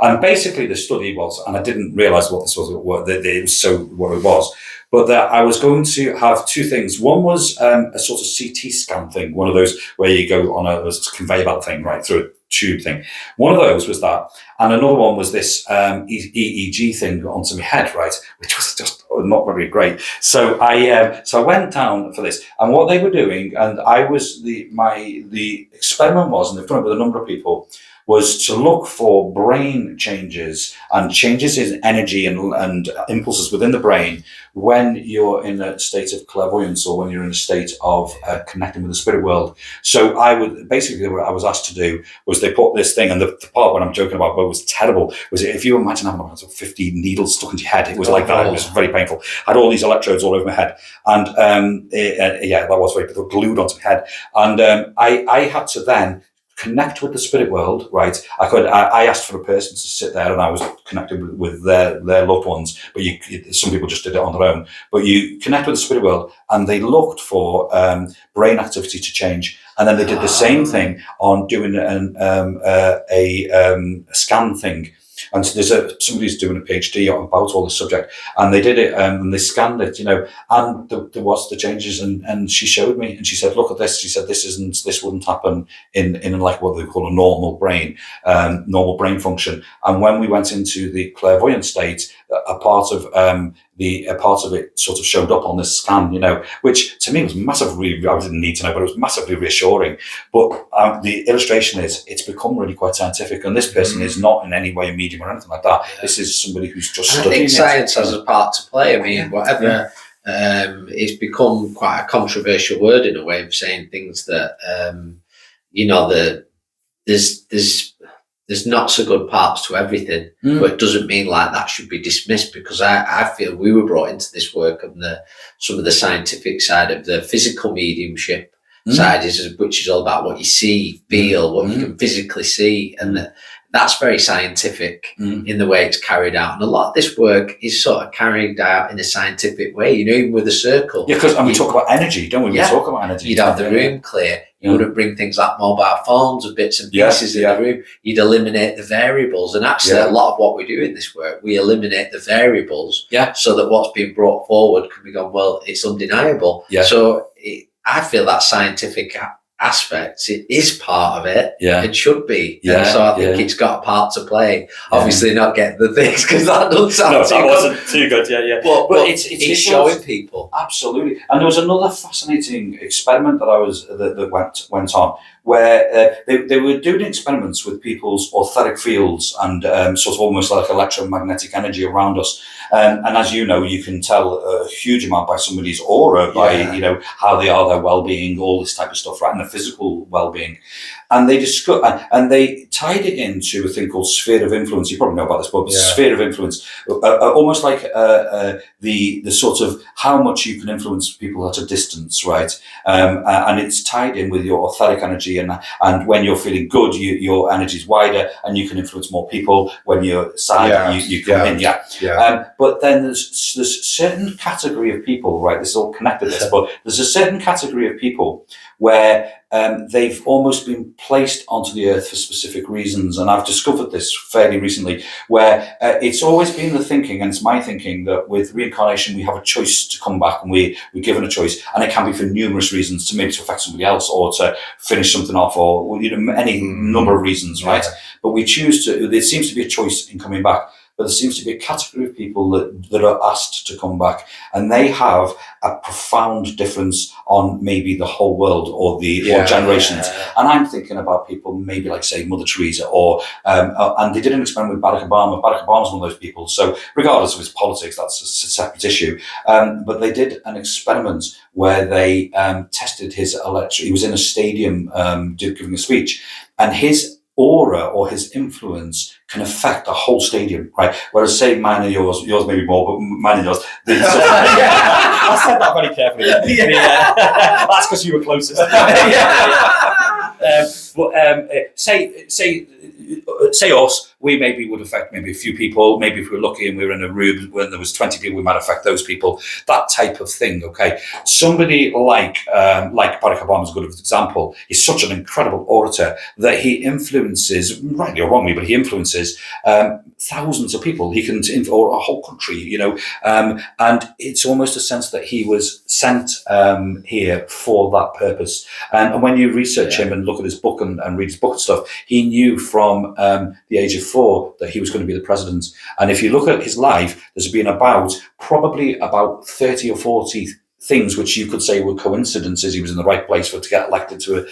Speaker 3: And basically the study was, and I didn't realise what this was, what it was, but that I was going to have two things. One was a sort of CT scan thing, one of those where you go on a conveyor belt thing, right, through a tube thing. One of those was that, and another one was this EEG thing onto my head, right, which was just not very great. So I went down for this, and what they were doing, and I was the experiment was, and they've done it with a number of people, was to look for brain changes and changes in energy and impulses within the brain when you're in a state of clairvoyance, or when you're in a state of connecting with the spirit world. So I was asked to do was they put this thing, and the part when I'm joking about what was terrible was if you imagine having about 50 needles stuck into your head, it was like that. It was very painful. I had all these electrodes all over my head, and that was very, they were glued onto my head, and I had to then connect with the spirit world, right? I asked for a person to sit there, and I was connected with their loved ones, but some people just did it on their own. But you connect with the spirit world, and they looked for brain activity to change, and then they did the same thing on doing a scan thing. And so there's somebody's doing a PhD about all this subject, and they did it, and they scanned it, and there was the changes, and she showed me, and she said, "Look at this." She said, "This wouldn't happen in like what they call a normal brain function." And when we went into the clairvoyant state, a part of it sort of showed up on this scan, which to me was massively, I didn't need to know, but it was massively reassuring. But the illustration is, it's become really quite scientific, and this person is not in any way medium or anything like that. Yeah. This is somebody who's just studying.
Speaker 1: I think science has a part to play. I mean, whatever. It's become quite a controversial word in a way of saying things that, there's not so good parts to everything, but it doesn't mean like that should be dismissed, because I feel we were brought into this work on some of the scientific side of the physical mediumship side, which is all about what you see, feel, what you can physically see, and that's very scientific in the way it's carried out. And a lot of this work is sort of carried out in a scientific way, even with a circle.
Speaker 3: Yeah, because we talk about energy, don't we? Yeah. We talk about energy.
Speaker 1: You'd have the room clear. You wouldn't bring things like mobile phones or bits and pieces in the room. You'd eliminate the variables. And actually, a lot of what we do in this work, we eliminate the variables so that what's being brought forward can be gone, well, it's undeniable. Yeah. So I feel that scientific aspect, it is part of it. Yeah. It should be. Yeah. And so I think it's got a part to play. Obviously not getting the things, because that doesn't sound
Speaker 3: that wasn't too good. Yeah. But
Speaker 1: it's showing people.
Speaker 3: Absolutely. And there was another fascinating experiment that that went on, where they were doing experiments with people's etheric fields and sort of almost like electromagnetic energy around us. And as you know, you can tell a huge amount by somebody's aura, by how they are, their well-being, all this type of stuff, right, and their physical well-being. And they they tied it into a thing called sphere of influence. You probably know about this, but sphere of influence, almost like the sort of how much you can influence people at a distance, right? And it's tied in with your etheric energy, and when you're feeling good, your energy is wider, and you can influence more people. When you're sad, you come in, but then there's certain category of people, right? This is all connected, but there's a certain category of people where they've almost been placed onto the earth for specific reasons. And I've discovered this fairly recently, where it's always been the thinking, and it's my thinking, that with reincarnation, we have a choice to come back, and we're given a choice. And it can be for numerous reasons, to maybe to affect somebody else, or to finish something off, or any number of reasons, right? But we choose to, there seems to be a choice in coming back. But there seems to be a category of people that are asked to come back, and they have a profound difference on maybe the whole world or generations. And I'm thinking about people maybe like, say, Mother Teresa, or and they did an experiment with Barack Obama. Barack Obama's one of those people. So regardless of his politics, that's a separate issue. But they did an experiment where they tested his electric. He was in a stadium giving a speech, and his aura or his influence can affect the whole stadium, right? Whereas, say, mine and yours maybe more, but mine and yours. I said that very carefully. That's because you were closest. Say us, we maybe would affect maybe a few people. Maybe if we were lucky and we were in a room when there was 20 people, we might affect those people. That type of thing, okay? Somebody like Barack Obama is a good example. He's such an incredible orator that he influences, rightly or wrongly, but he influences thousands of people. He can, or a whole country, and it's almost a sense that he was sent here for that purpose. And when you research him and look at his book and read his book and stuff, he knew from the age of 4 that he was going to be the president. And if you look at his life, there's been probably about 30 or 40 things which you could say were coincidences. He was in the right place to get elected to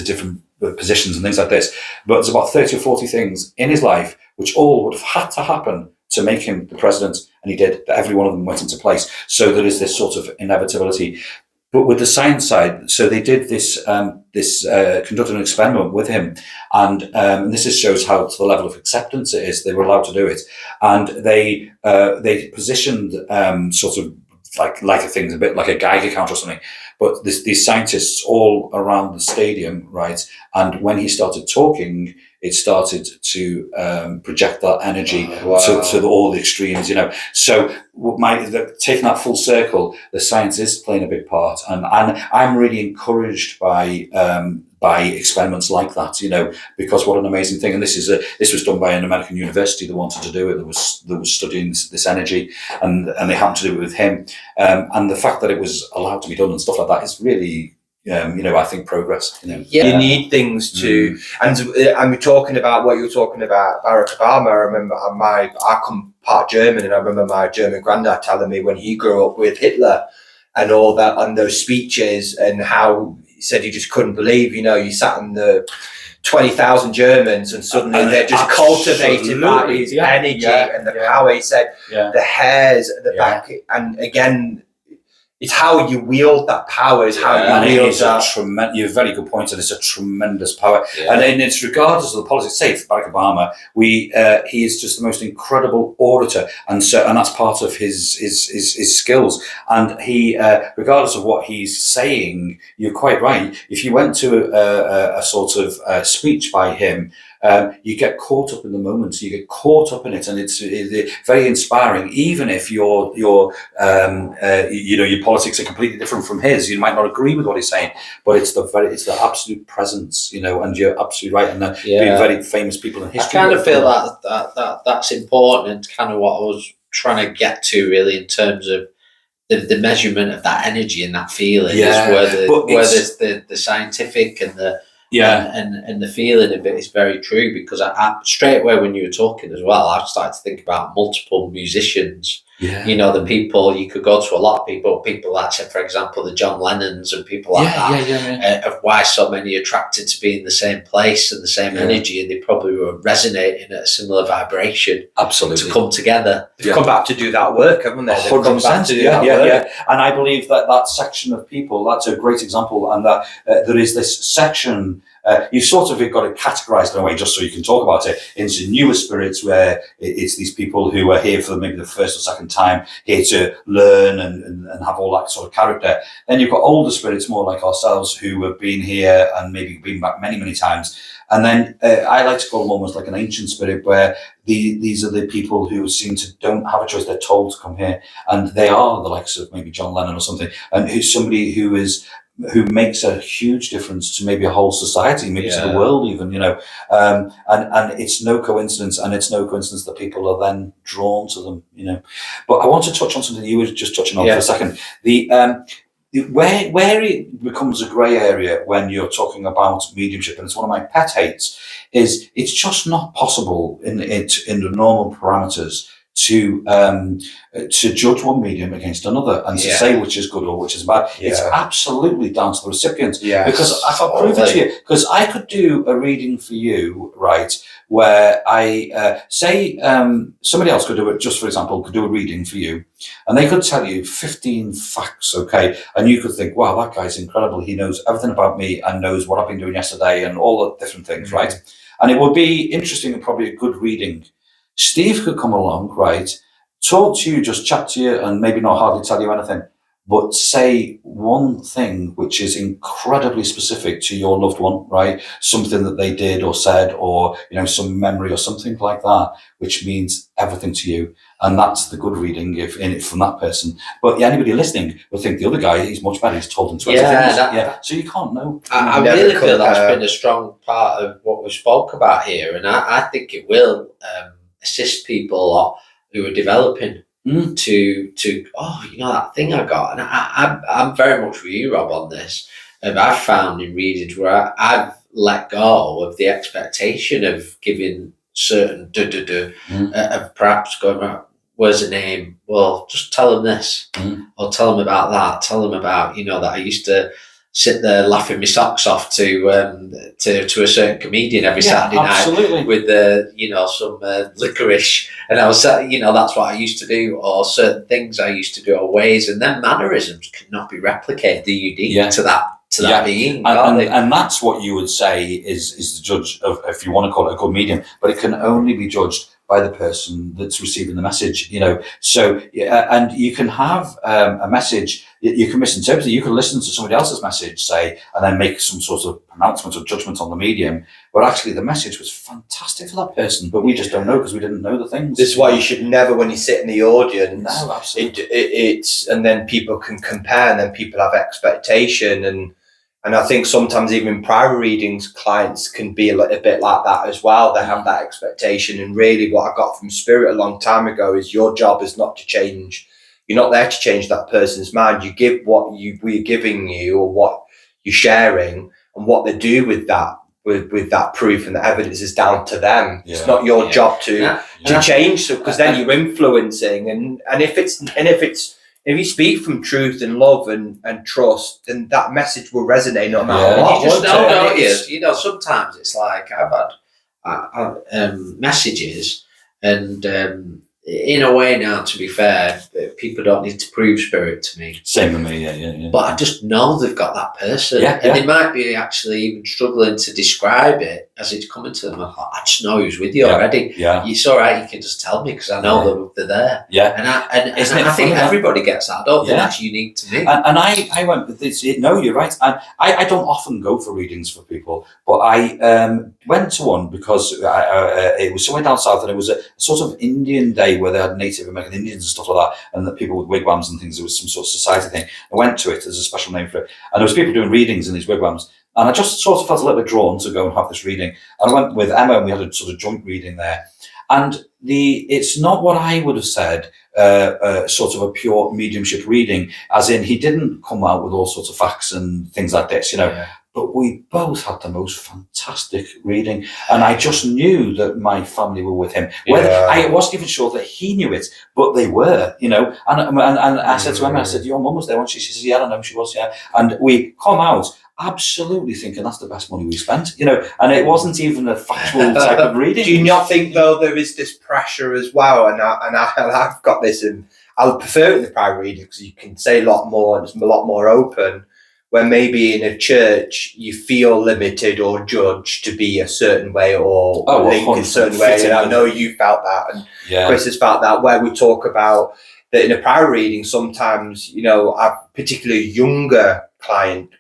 Speaker 3: different positions and things like this. But there's about 30 or 40 things in his life which all would have had to happen to make him the president, and he did. But every one of them went into place. So there is this sort of inevitability. But with the science side, so they did this, conducted an experiment with him, and this just shows how to the level of acceptance it is. They were allowed to do it, and they positioned sort of like a thing, a bit like a Geiger counter or something. But these scientists all around the stadium, right? And when he started talking, it started to project that energy to all the extremes, So taking that full circle, the science is playing a big part, and I'm really encouraged by experiments like that, because what an amazing thing. And this was done by an American university that wanted to do it. That was studying this energy, and they happened to do it with him. And the fact that it was allowed to be done and stuff like that is really, I think progress.
Speaker 2: You need things to, and we're talking about what you were talking about, Barack Obama. I remember I come part German, and I remember my German granddad telling me when he grew up with Hitler and all that, and those speeches, and how he said he just couldn't believe, you sat in the 20,000 Germans and suddenly they're just cultivated by his energy and the power. He said the hairs at the back, and again, it's how you wield that power, is how you wield that.
Speaker 3: You have a very good point, and it's a tremendous power. And it's regardless of the politics. Say for Barack Obama, he is just the most incredible orator, and that's part of his skills. And he, regardless of what he's saying, you're quite right. If you went to a sort of speech by him, you get caught up in the moment, you get caught up in it, and it's very inspiring. Even if your politics are completely different from his, you might not agree with what he's saying, but it's the absolute presence, and you're absolutely right. And being very famous people in history.
Speaker 1: I kind of feel that's important, and kind of what I was trying to get to, really, in terms of the measurement of that energy and that feeling is where there's the scientific and the and the feeling of it is very true, because I straight away when you were talking as well, I started to think about multiple musicians
Speaker 3: Yeah.
Speaker 1: You know, the people, you could go to a lot of people like, say, for example, the John Lennons and people like that, of why so many attracted to be in the same place and the same energy, and they probably were resonating at a similar vibration.
Speaker 3: Absolutely.
Speaker 1: To come together.
Speaker 2: They've come back to do that work, haven't they? They've come back to do that work.
Speaker 3: And I believe that section of people, that's a great example, and that there is this section. You've sort of got it categorised in a way, just so you can talk about it, into newer spirits, where it's these people who are here for maybe the first or second time, here to learn and have all that sort of character. Then you've got older spirits, more like ourselves, who have been here and maybe been back many, many times. And then I like to call them almost like an ancient spirit, where these are the people who seem to don't have a choice. They're told to come here, and they are the likes of maybe John Lennon or something, and who's somebody who makes a huge difference to maybe a whole society, maybe to the world even, you know. And it's no coincidence, that people are then drawn to them, you know. But I want to touch on something you were just touching on for a second. Where it becomes a grey area when you're talking about mediumship, and it's one of my pet hates, is it's just not possible in the normal parameters to judge one medium against another and to say which is good or which is bad. It's absolutely down to the recipient. Because I can prove it to you. Because I could do a reading for you, right, where I say somebody else could do it, just for example, could do a reading for you, and they could tell you 15 facts, okay, and you could think, wow, that guy's incredible. He knows everything about me and knows what I've been doing yesterday and all the different things, right? And it would be interesting and probably a good reading. Steve could come along, right, talk to you, just chat to you, and maybe not hardly tell you anything, but say one thing which is incredibly specific to your loved one, right? Something that they did or said, or, you know, some memory or something like that, which means everything to you. And that's the good reading from that person. But anybody listening will think the other guy, he's much better. He's told them 20 things. So you can't know.
Speaker 1: I really feel that's been a strong part of what we spoke about here. And I think it will assist people a lot who are developing to you know, that thing I got. And I'm very much with you, Rob, on this. I've found in readings where I've let go of the expectation of giving certain of perhaps going, where's the name? Well, just tell them this, or tell them about that. Tell them about, you know, that I used to sit there laughing my socks off to a certain comedian every Saturday night with you know, some licorice, and I was, you know, that's what I used to do, or certain things I used to do, or ways, and then mannerisms cannot be replicated. They're unique to that being,
Speaker 3: and that's what you would say is the judge of, if you want to call it a good medium, but it can only be judged by the person that's receiving the message, you know. So, and you can have a message, you can misinterpret it, you can listen to somebody else's message, say, and then make some sort of pronouncement or judgment on the medium, but actually the message was fantastic for that person, but we just don't know because we didn't know the things.
Speaker 2: This is why you should never, when you sit in the audience,
Speaker 3: no, absolutely.
Speaker 2: It's and then people can compare, and then people have expectation, and I think sometimes even prior readings, clients can be a little bit like that as well. They have that expectation. And really what I got from Spirit a long time ago is your job is not to change. You're not there to change that person's mind. You give what we're giving you, or what you're sharing, and what they do with that, with that proof and the evidence is down to them. It's not your job to change. So, because then you're influencing, and if you speak from truth and love and trust, then that message will resonate no matter what.
Speaker 1: You just know, don't you? You know, sometimes it's like I've had messages, and in a way now, to be fair, people don't need to prove Spirit to me.
Speaker 3: Same with me, yeah.
Speaker 1: But I just know they've got that person. And they might be actually even struggling to describe it as it's coming to them. I just know who's with you already. It's all right, you can just tell me because I know they're there. And I think everybody gets that. I don't think that's unique to me.
Speaker 3: And I went with this, no, you're right. And I don't often go for readings for people, but I went to one because it was somewhere down south, and it was a sort of Indian day where they had Native American Indians and stuff like that, and the people with wigwams and things. There was some sort of society thing. I went to it. There's a special name for it, and there was people doing readings in these wigwams, and I just sort of felt a little bit drawn to go and have this reading. And I went with Emma, and we had a sort of joint reading there. And it's not what I would have said, sort of a pure mediumship reading, as in he didn't come out with all sorts of facts and things like this, you know. but we both had the most fantastic reading, and I just knew that my family were with him. Whether I wasn't even sure that he knew it, but they were, you know. And I said to Emma, I said, "Your mum was there," and she says, "Yeah, I know she was, yeah." And we come out absolutely thinking that's the best money we spent, you know. And it wasn't even a factual type of reading.
Speaker 2: Do you not think though there is this pressure as well? And I've got this, and I'll prefer it in the private reading because you can say a lot more and it's a lot more open. When maybe in a church you feel limited or judged to be a certain way or link in a certain way. And I know you felt that, and Chris has felt that, where we talk about that in a private reading, sometimes, you know, particularly younger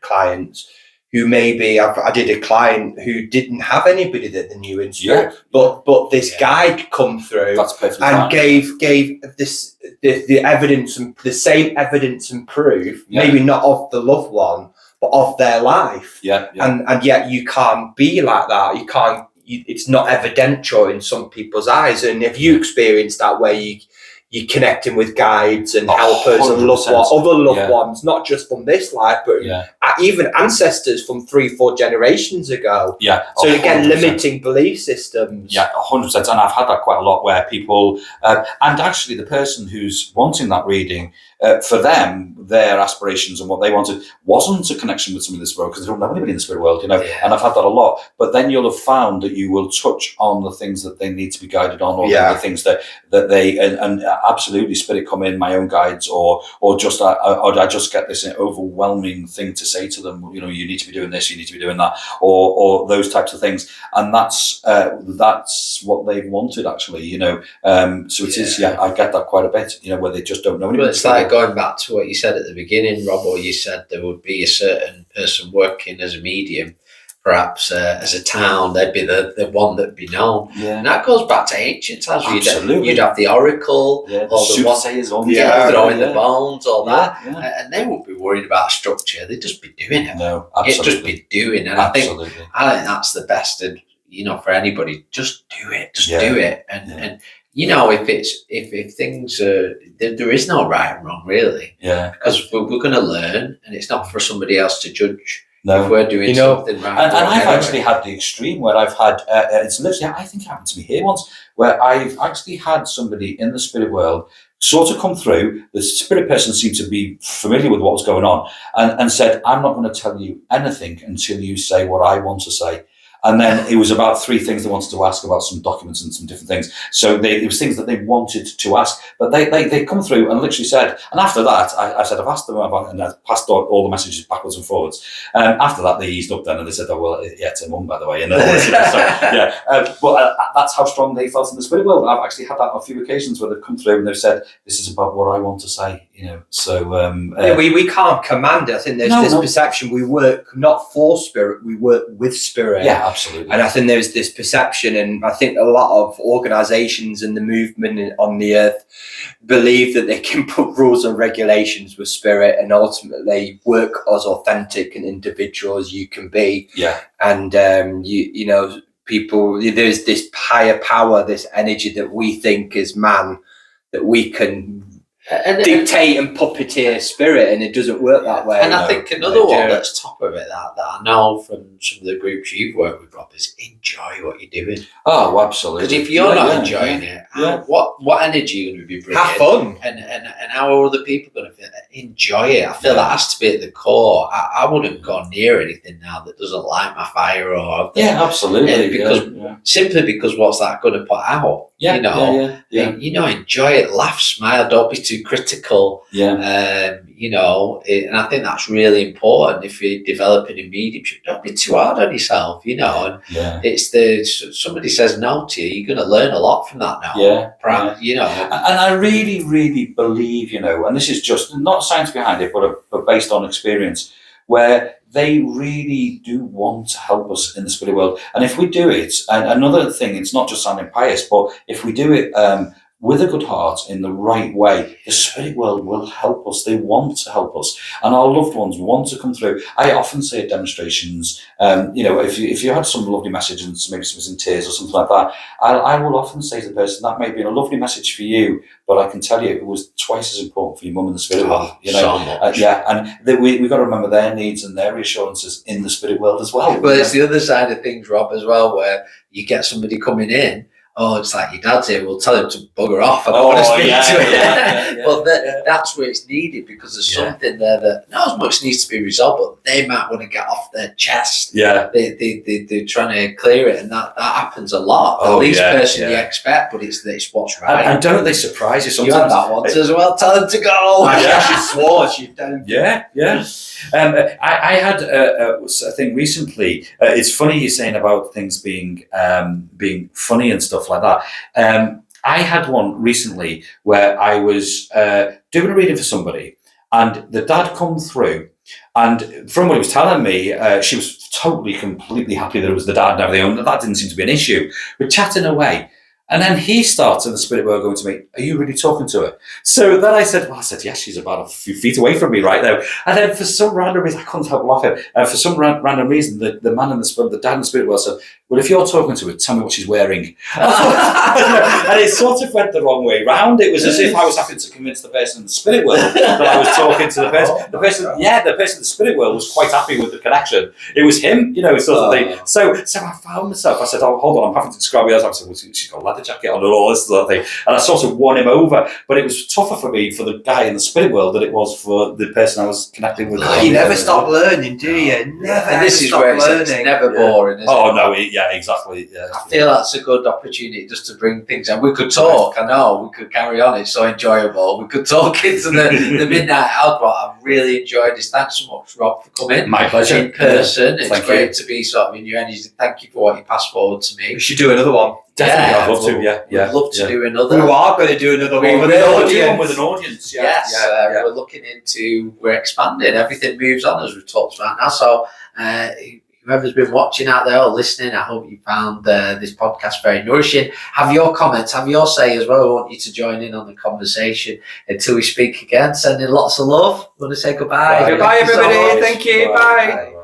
Speaker 2: clients who maybe, I did a client who didn't have anybody that they knew in spirit, but this guide come through and gave this the evidence, and the same evidence and proof, maybe not of the loved one, but of their life. And yet you can't be like that. You can't. It's not evidential in some people's eyes. And if you experience that, where you're connecting with guides and helpers and other loved ones, not just from this life, but even ancestors from 3-4 generations ago. So again, limiting belief systems.
Speaker 3: 100%. And I've had that quite a lot, where people, and actually the person who's wanting that reading, for them, their aspirations and what they wanted wasn't a connection with somebody in the spirit, because they don't know anybody in the spirit world, you know. And I've had that a lot. But then you'll have found that you will touch on the things that they need to be guided on, or the things that they, and absolutely, spirit come in, my own guides, or just I just get this overwhelming thing to say to them, you know, you need to be doing this, you need to be doing that, or those types of things. And that's what they've wanted, actually, you know. So it is, I get that quite a bit, you know, where they just don't know anybody.
Speaker 1: But it's like going back to what you said at the beginning, Rob, or you said there would be a certain person working as a medium, perhaps as a town, they'd be the one that'd be known. And that goes back to ancient times. You'd have the oracle, or the soothsayers, throwing the bones, all that. And they wouldn't be worried about structure, they'd just be doing it. It'd just be doing. And I think that's the best, and you know, for anybody, just do it. Do it. And you know, if things are, there is no right and wrong, really. Because we're going to learn, and it's not for somebody else to judge if we're doing something right.
Speaker 3: And I've actually had the extreme where I've had, it's literally, I think it happened to me here once, where I've actually had somebody in the spirit world sort of come through. The spirit person seemed to be familiar with what was going on, and said, "I'm not going to tell you anything until you say what I want to say." And then it was about 3 things they wanted to ask about some documents and some different things. So it was things that they wanted to ask, but they come through and literally said, and after that, I said, I've asked them about, and I've passed on all the messages backwards and forwards. After that, they eased up then, and they said, "Oh, well, it's a mum, by the way." And but that's how strong they felt in the spirit world. I've actually had that on a few occasions where they've come through and they've said, "This is about what I want to say," you know. So
Speaker 2: we can't command it. I think there's this perception. We work not for spirit, we work with spirit.
Speaker 3: Absolutely.
Speaker 2: And I think there's this perception, and I think a lot of organisations and the movement on the earth believe that they can put rules and regulations with spirit and ultimately work as authentic an individual as you can be. And you know, people, there's this higher power, this energy that we think is man, that we can dictate and puppeteer spirit, and it doesn't work that way.
Speaker 1: And I think another one that's top of it that I know from some of the groups you've worked with, Rob, is enjoy what you're doing.
Speaker 3: Oh, absolutely.
Speaker 1: Because if you're not enjoying it, what energy are you going to be bringing?
Speaker 2: Have fun.
Speaker 1: And how are other people going to feel that? Enjoy it. I feel that has to be at the core. I wouldn't go near anything now that doesn't light my fire, or
Speaker 3: absolutely.
Speaker 1: Simply because what's that going to put out? You know, enjoy it, laugh, smile, don't be too critical. You know, and I think that's really important if you're developing a mediumship. Don't be too hard on yourself, you know. And it's somebody says no to you, you're going to learn a lot from that now. You know.
Speaker 3: And I really, really believe, you know, and this is just not science behind it, but based on experience, where they really do want to help us in the spirit world. And if we do it, and another thing, it's not just sounding pious, but if we do it with a good heart in the right way, the spirit world will help us. They want to help us, and our loved ones want to come through. I often say at demonstrations, if you had some lovely message and maybe someone's in tears or something like that, I will often say to the person, that may have been a lovely message for you, but I can tell you it was twice as important for your mum in the spirit world.
Speaker 1: So much.
Speaker 3: We got to remember their needs and their reassurances in the spirit world as well.
Speaker 1: But it's the other side of things, Rob, as well, where you get somebody coming in. Oh, it's like your dad's here. We'll tell him to bugger off. I don't want to speak to him. But that's where it's needed, because there's something there that not as much needs to be resolved, but they might want to get off their chest.
Speaker 3: Yeah.
Speaker 1: They're trying to clear it, and that happens a lot. The least person you expect, but it's what's right.
Speaker 3: And don't they surprise you sometimes?
Speaker 1: You had that once as well. Tell them to go.
Speaker 2: She swore. She'd done.
Speaker 3: Yeah. I had a thing recently. It's funny you're saying about things being funny and stuff like that. I had one recently where I was doing a reading for somebody, and the dad come through, and from what he was telling me, she was completely happy that it was the dad and everything, and that didn't seem to be an issue. We're chatting away. And then he starts in the spirit world going to me, are you really talking to her? So then I said, yes, she's about a few feet away from me right now. And then for some random reason, I couldn't help laughing. For some random reason, the man in the dad in the spirit world said, well, if you're talking to her, tell me what she's wearing. And it sort of went the wrong way round. It was as if I was having to convince the person in the spirit world that I was talking to the person. The person in the spirit world was quite happy with the connection. It was him, sort of thing. So I found myself, I said, oh, hold on, I'm having to describe it. I said, well, she's got a leather jacket on and all this sort of thing. And I sort of won him over. But it was tougher for me for the guy in the spirit world than it was for the person I was connecting with.
Speaker 2: You never stop learning, do you? Never.
Speaker 1: And this is where it's never boring, is it?
Speaker 3: Oh, no, exactly. Yeah.
Speaker 1: I feel that's a good opportunity just to bring things out. We could talk, I know, we could carry on, it's so enjoyable. We could talk into the midnight hour, but I've really enjoyed this. Thanks so much, Rob, for coming.
Speaker 3: My pleasure.
Speaker 1: In person. It's
Speaker 3: Thank
Speaker 1: great
Speaker 3: you.
Speaker 1: to be sort of in your energy. Thank you for what you passed forward to me.
Speaker 2: We should do another one.
Speaker 3: Definitely, I'd love to,
Speaker 1: We'd love to do another.
Speaker 2: We are going to do another one with
Speaker 3: an audience.
Speaker 1: Yes, we're looking into, we're expanding. Everything moves on, as we've talked about now. So whoever's been watching out there or listening, I hope you found this podcast very nourishing. Have your comments, have your say as well. I want you to join in on the conversation. Until we speak again, sending lots of love. Want to say goodbye?
Speaker 2: Goodbye, everybody. Thank you. Bye.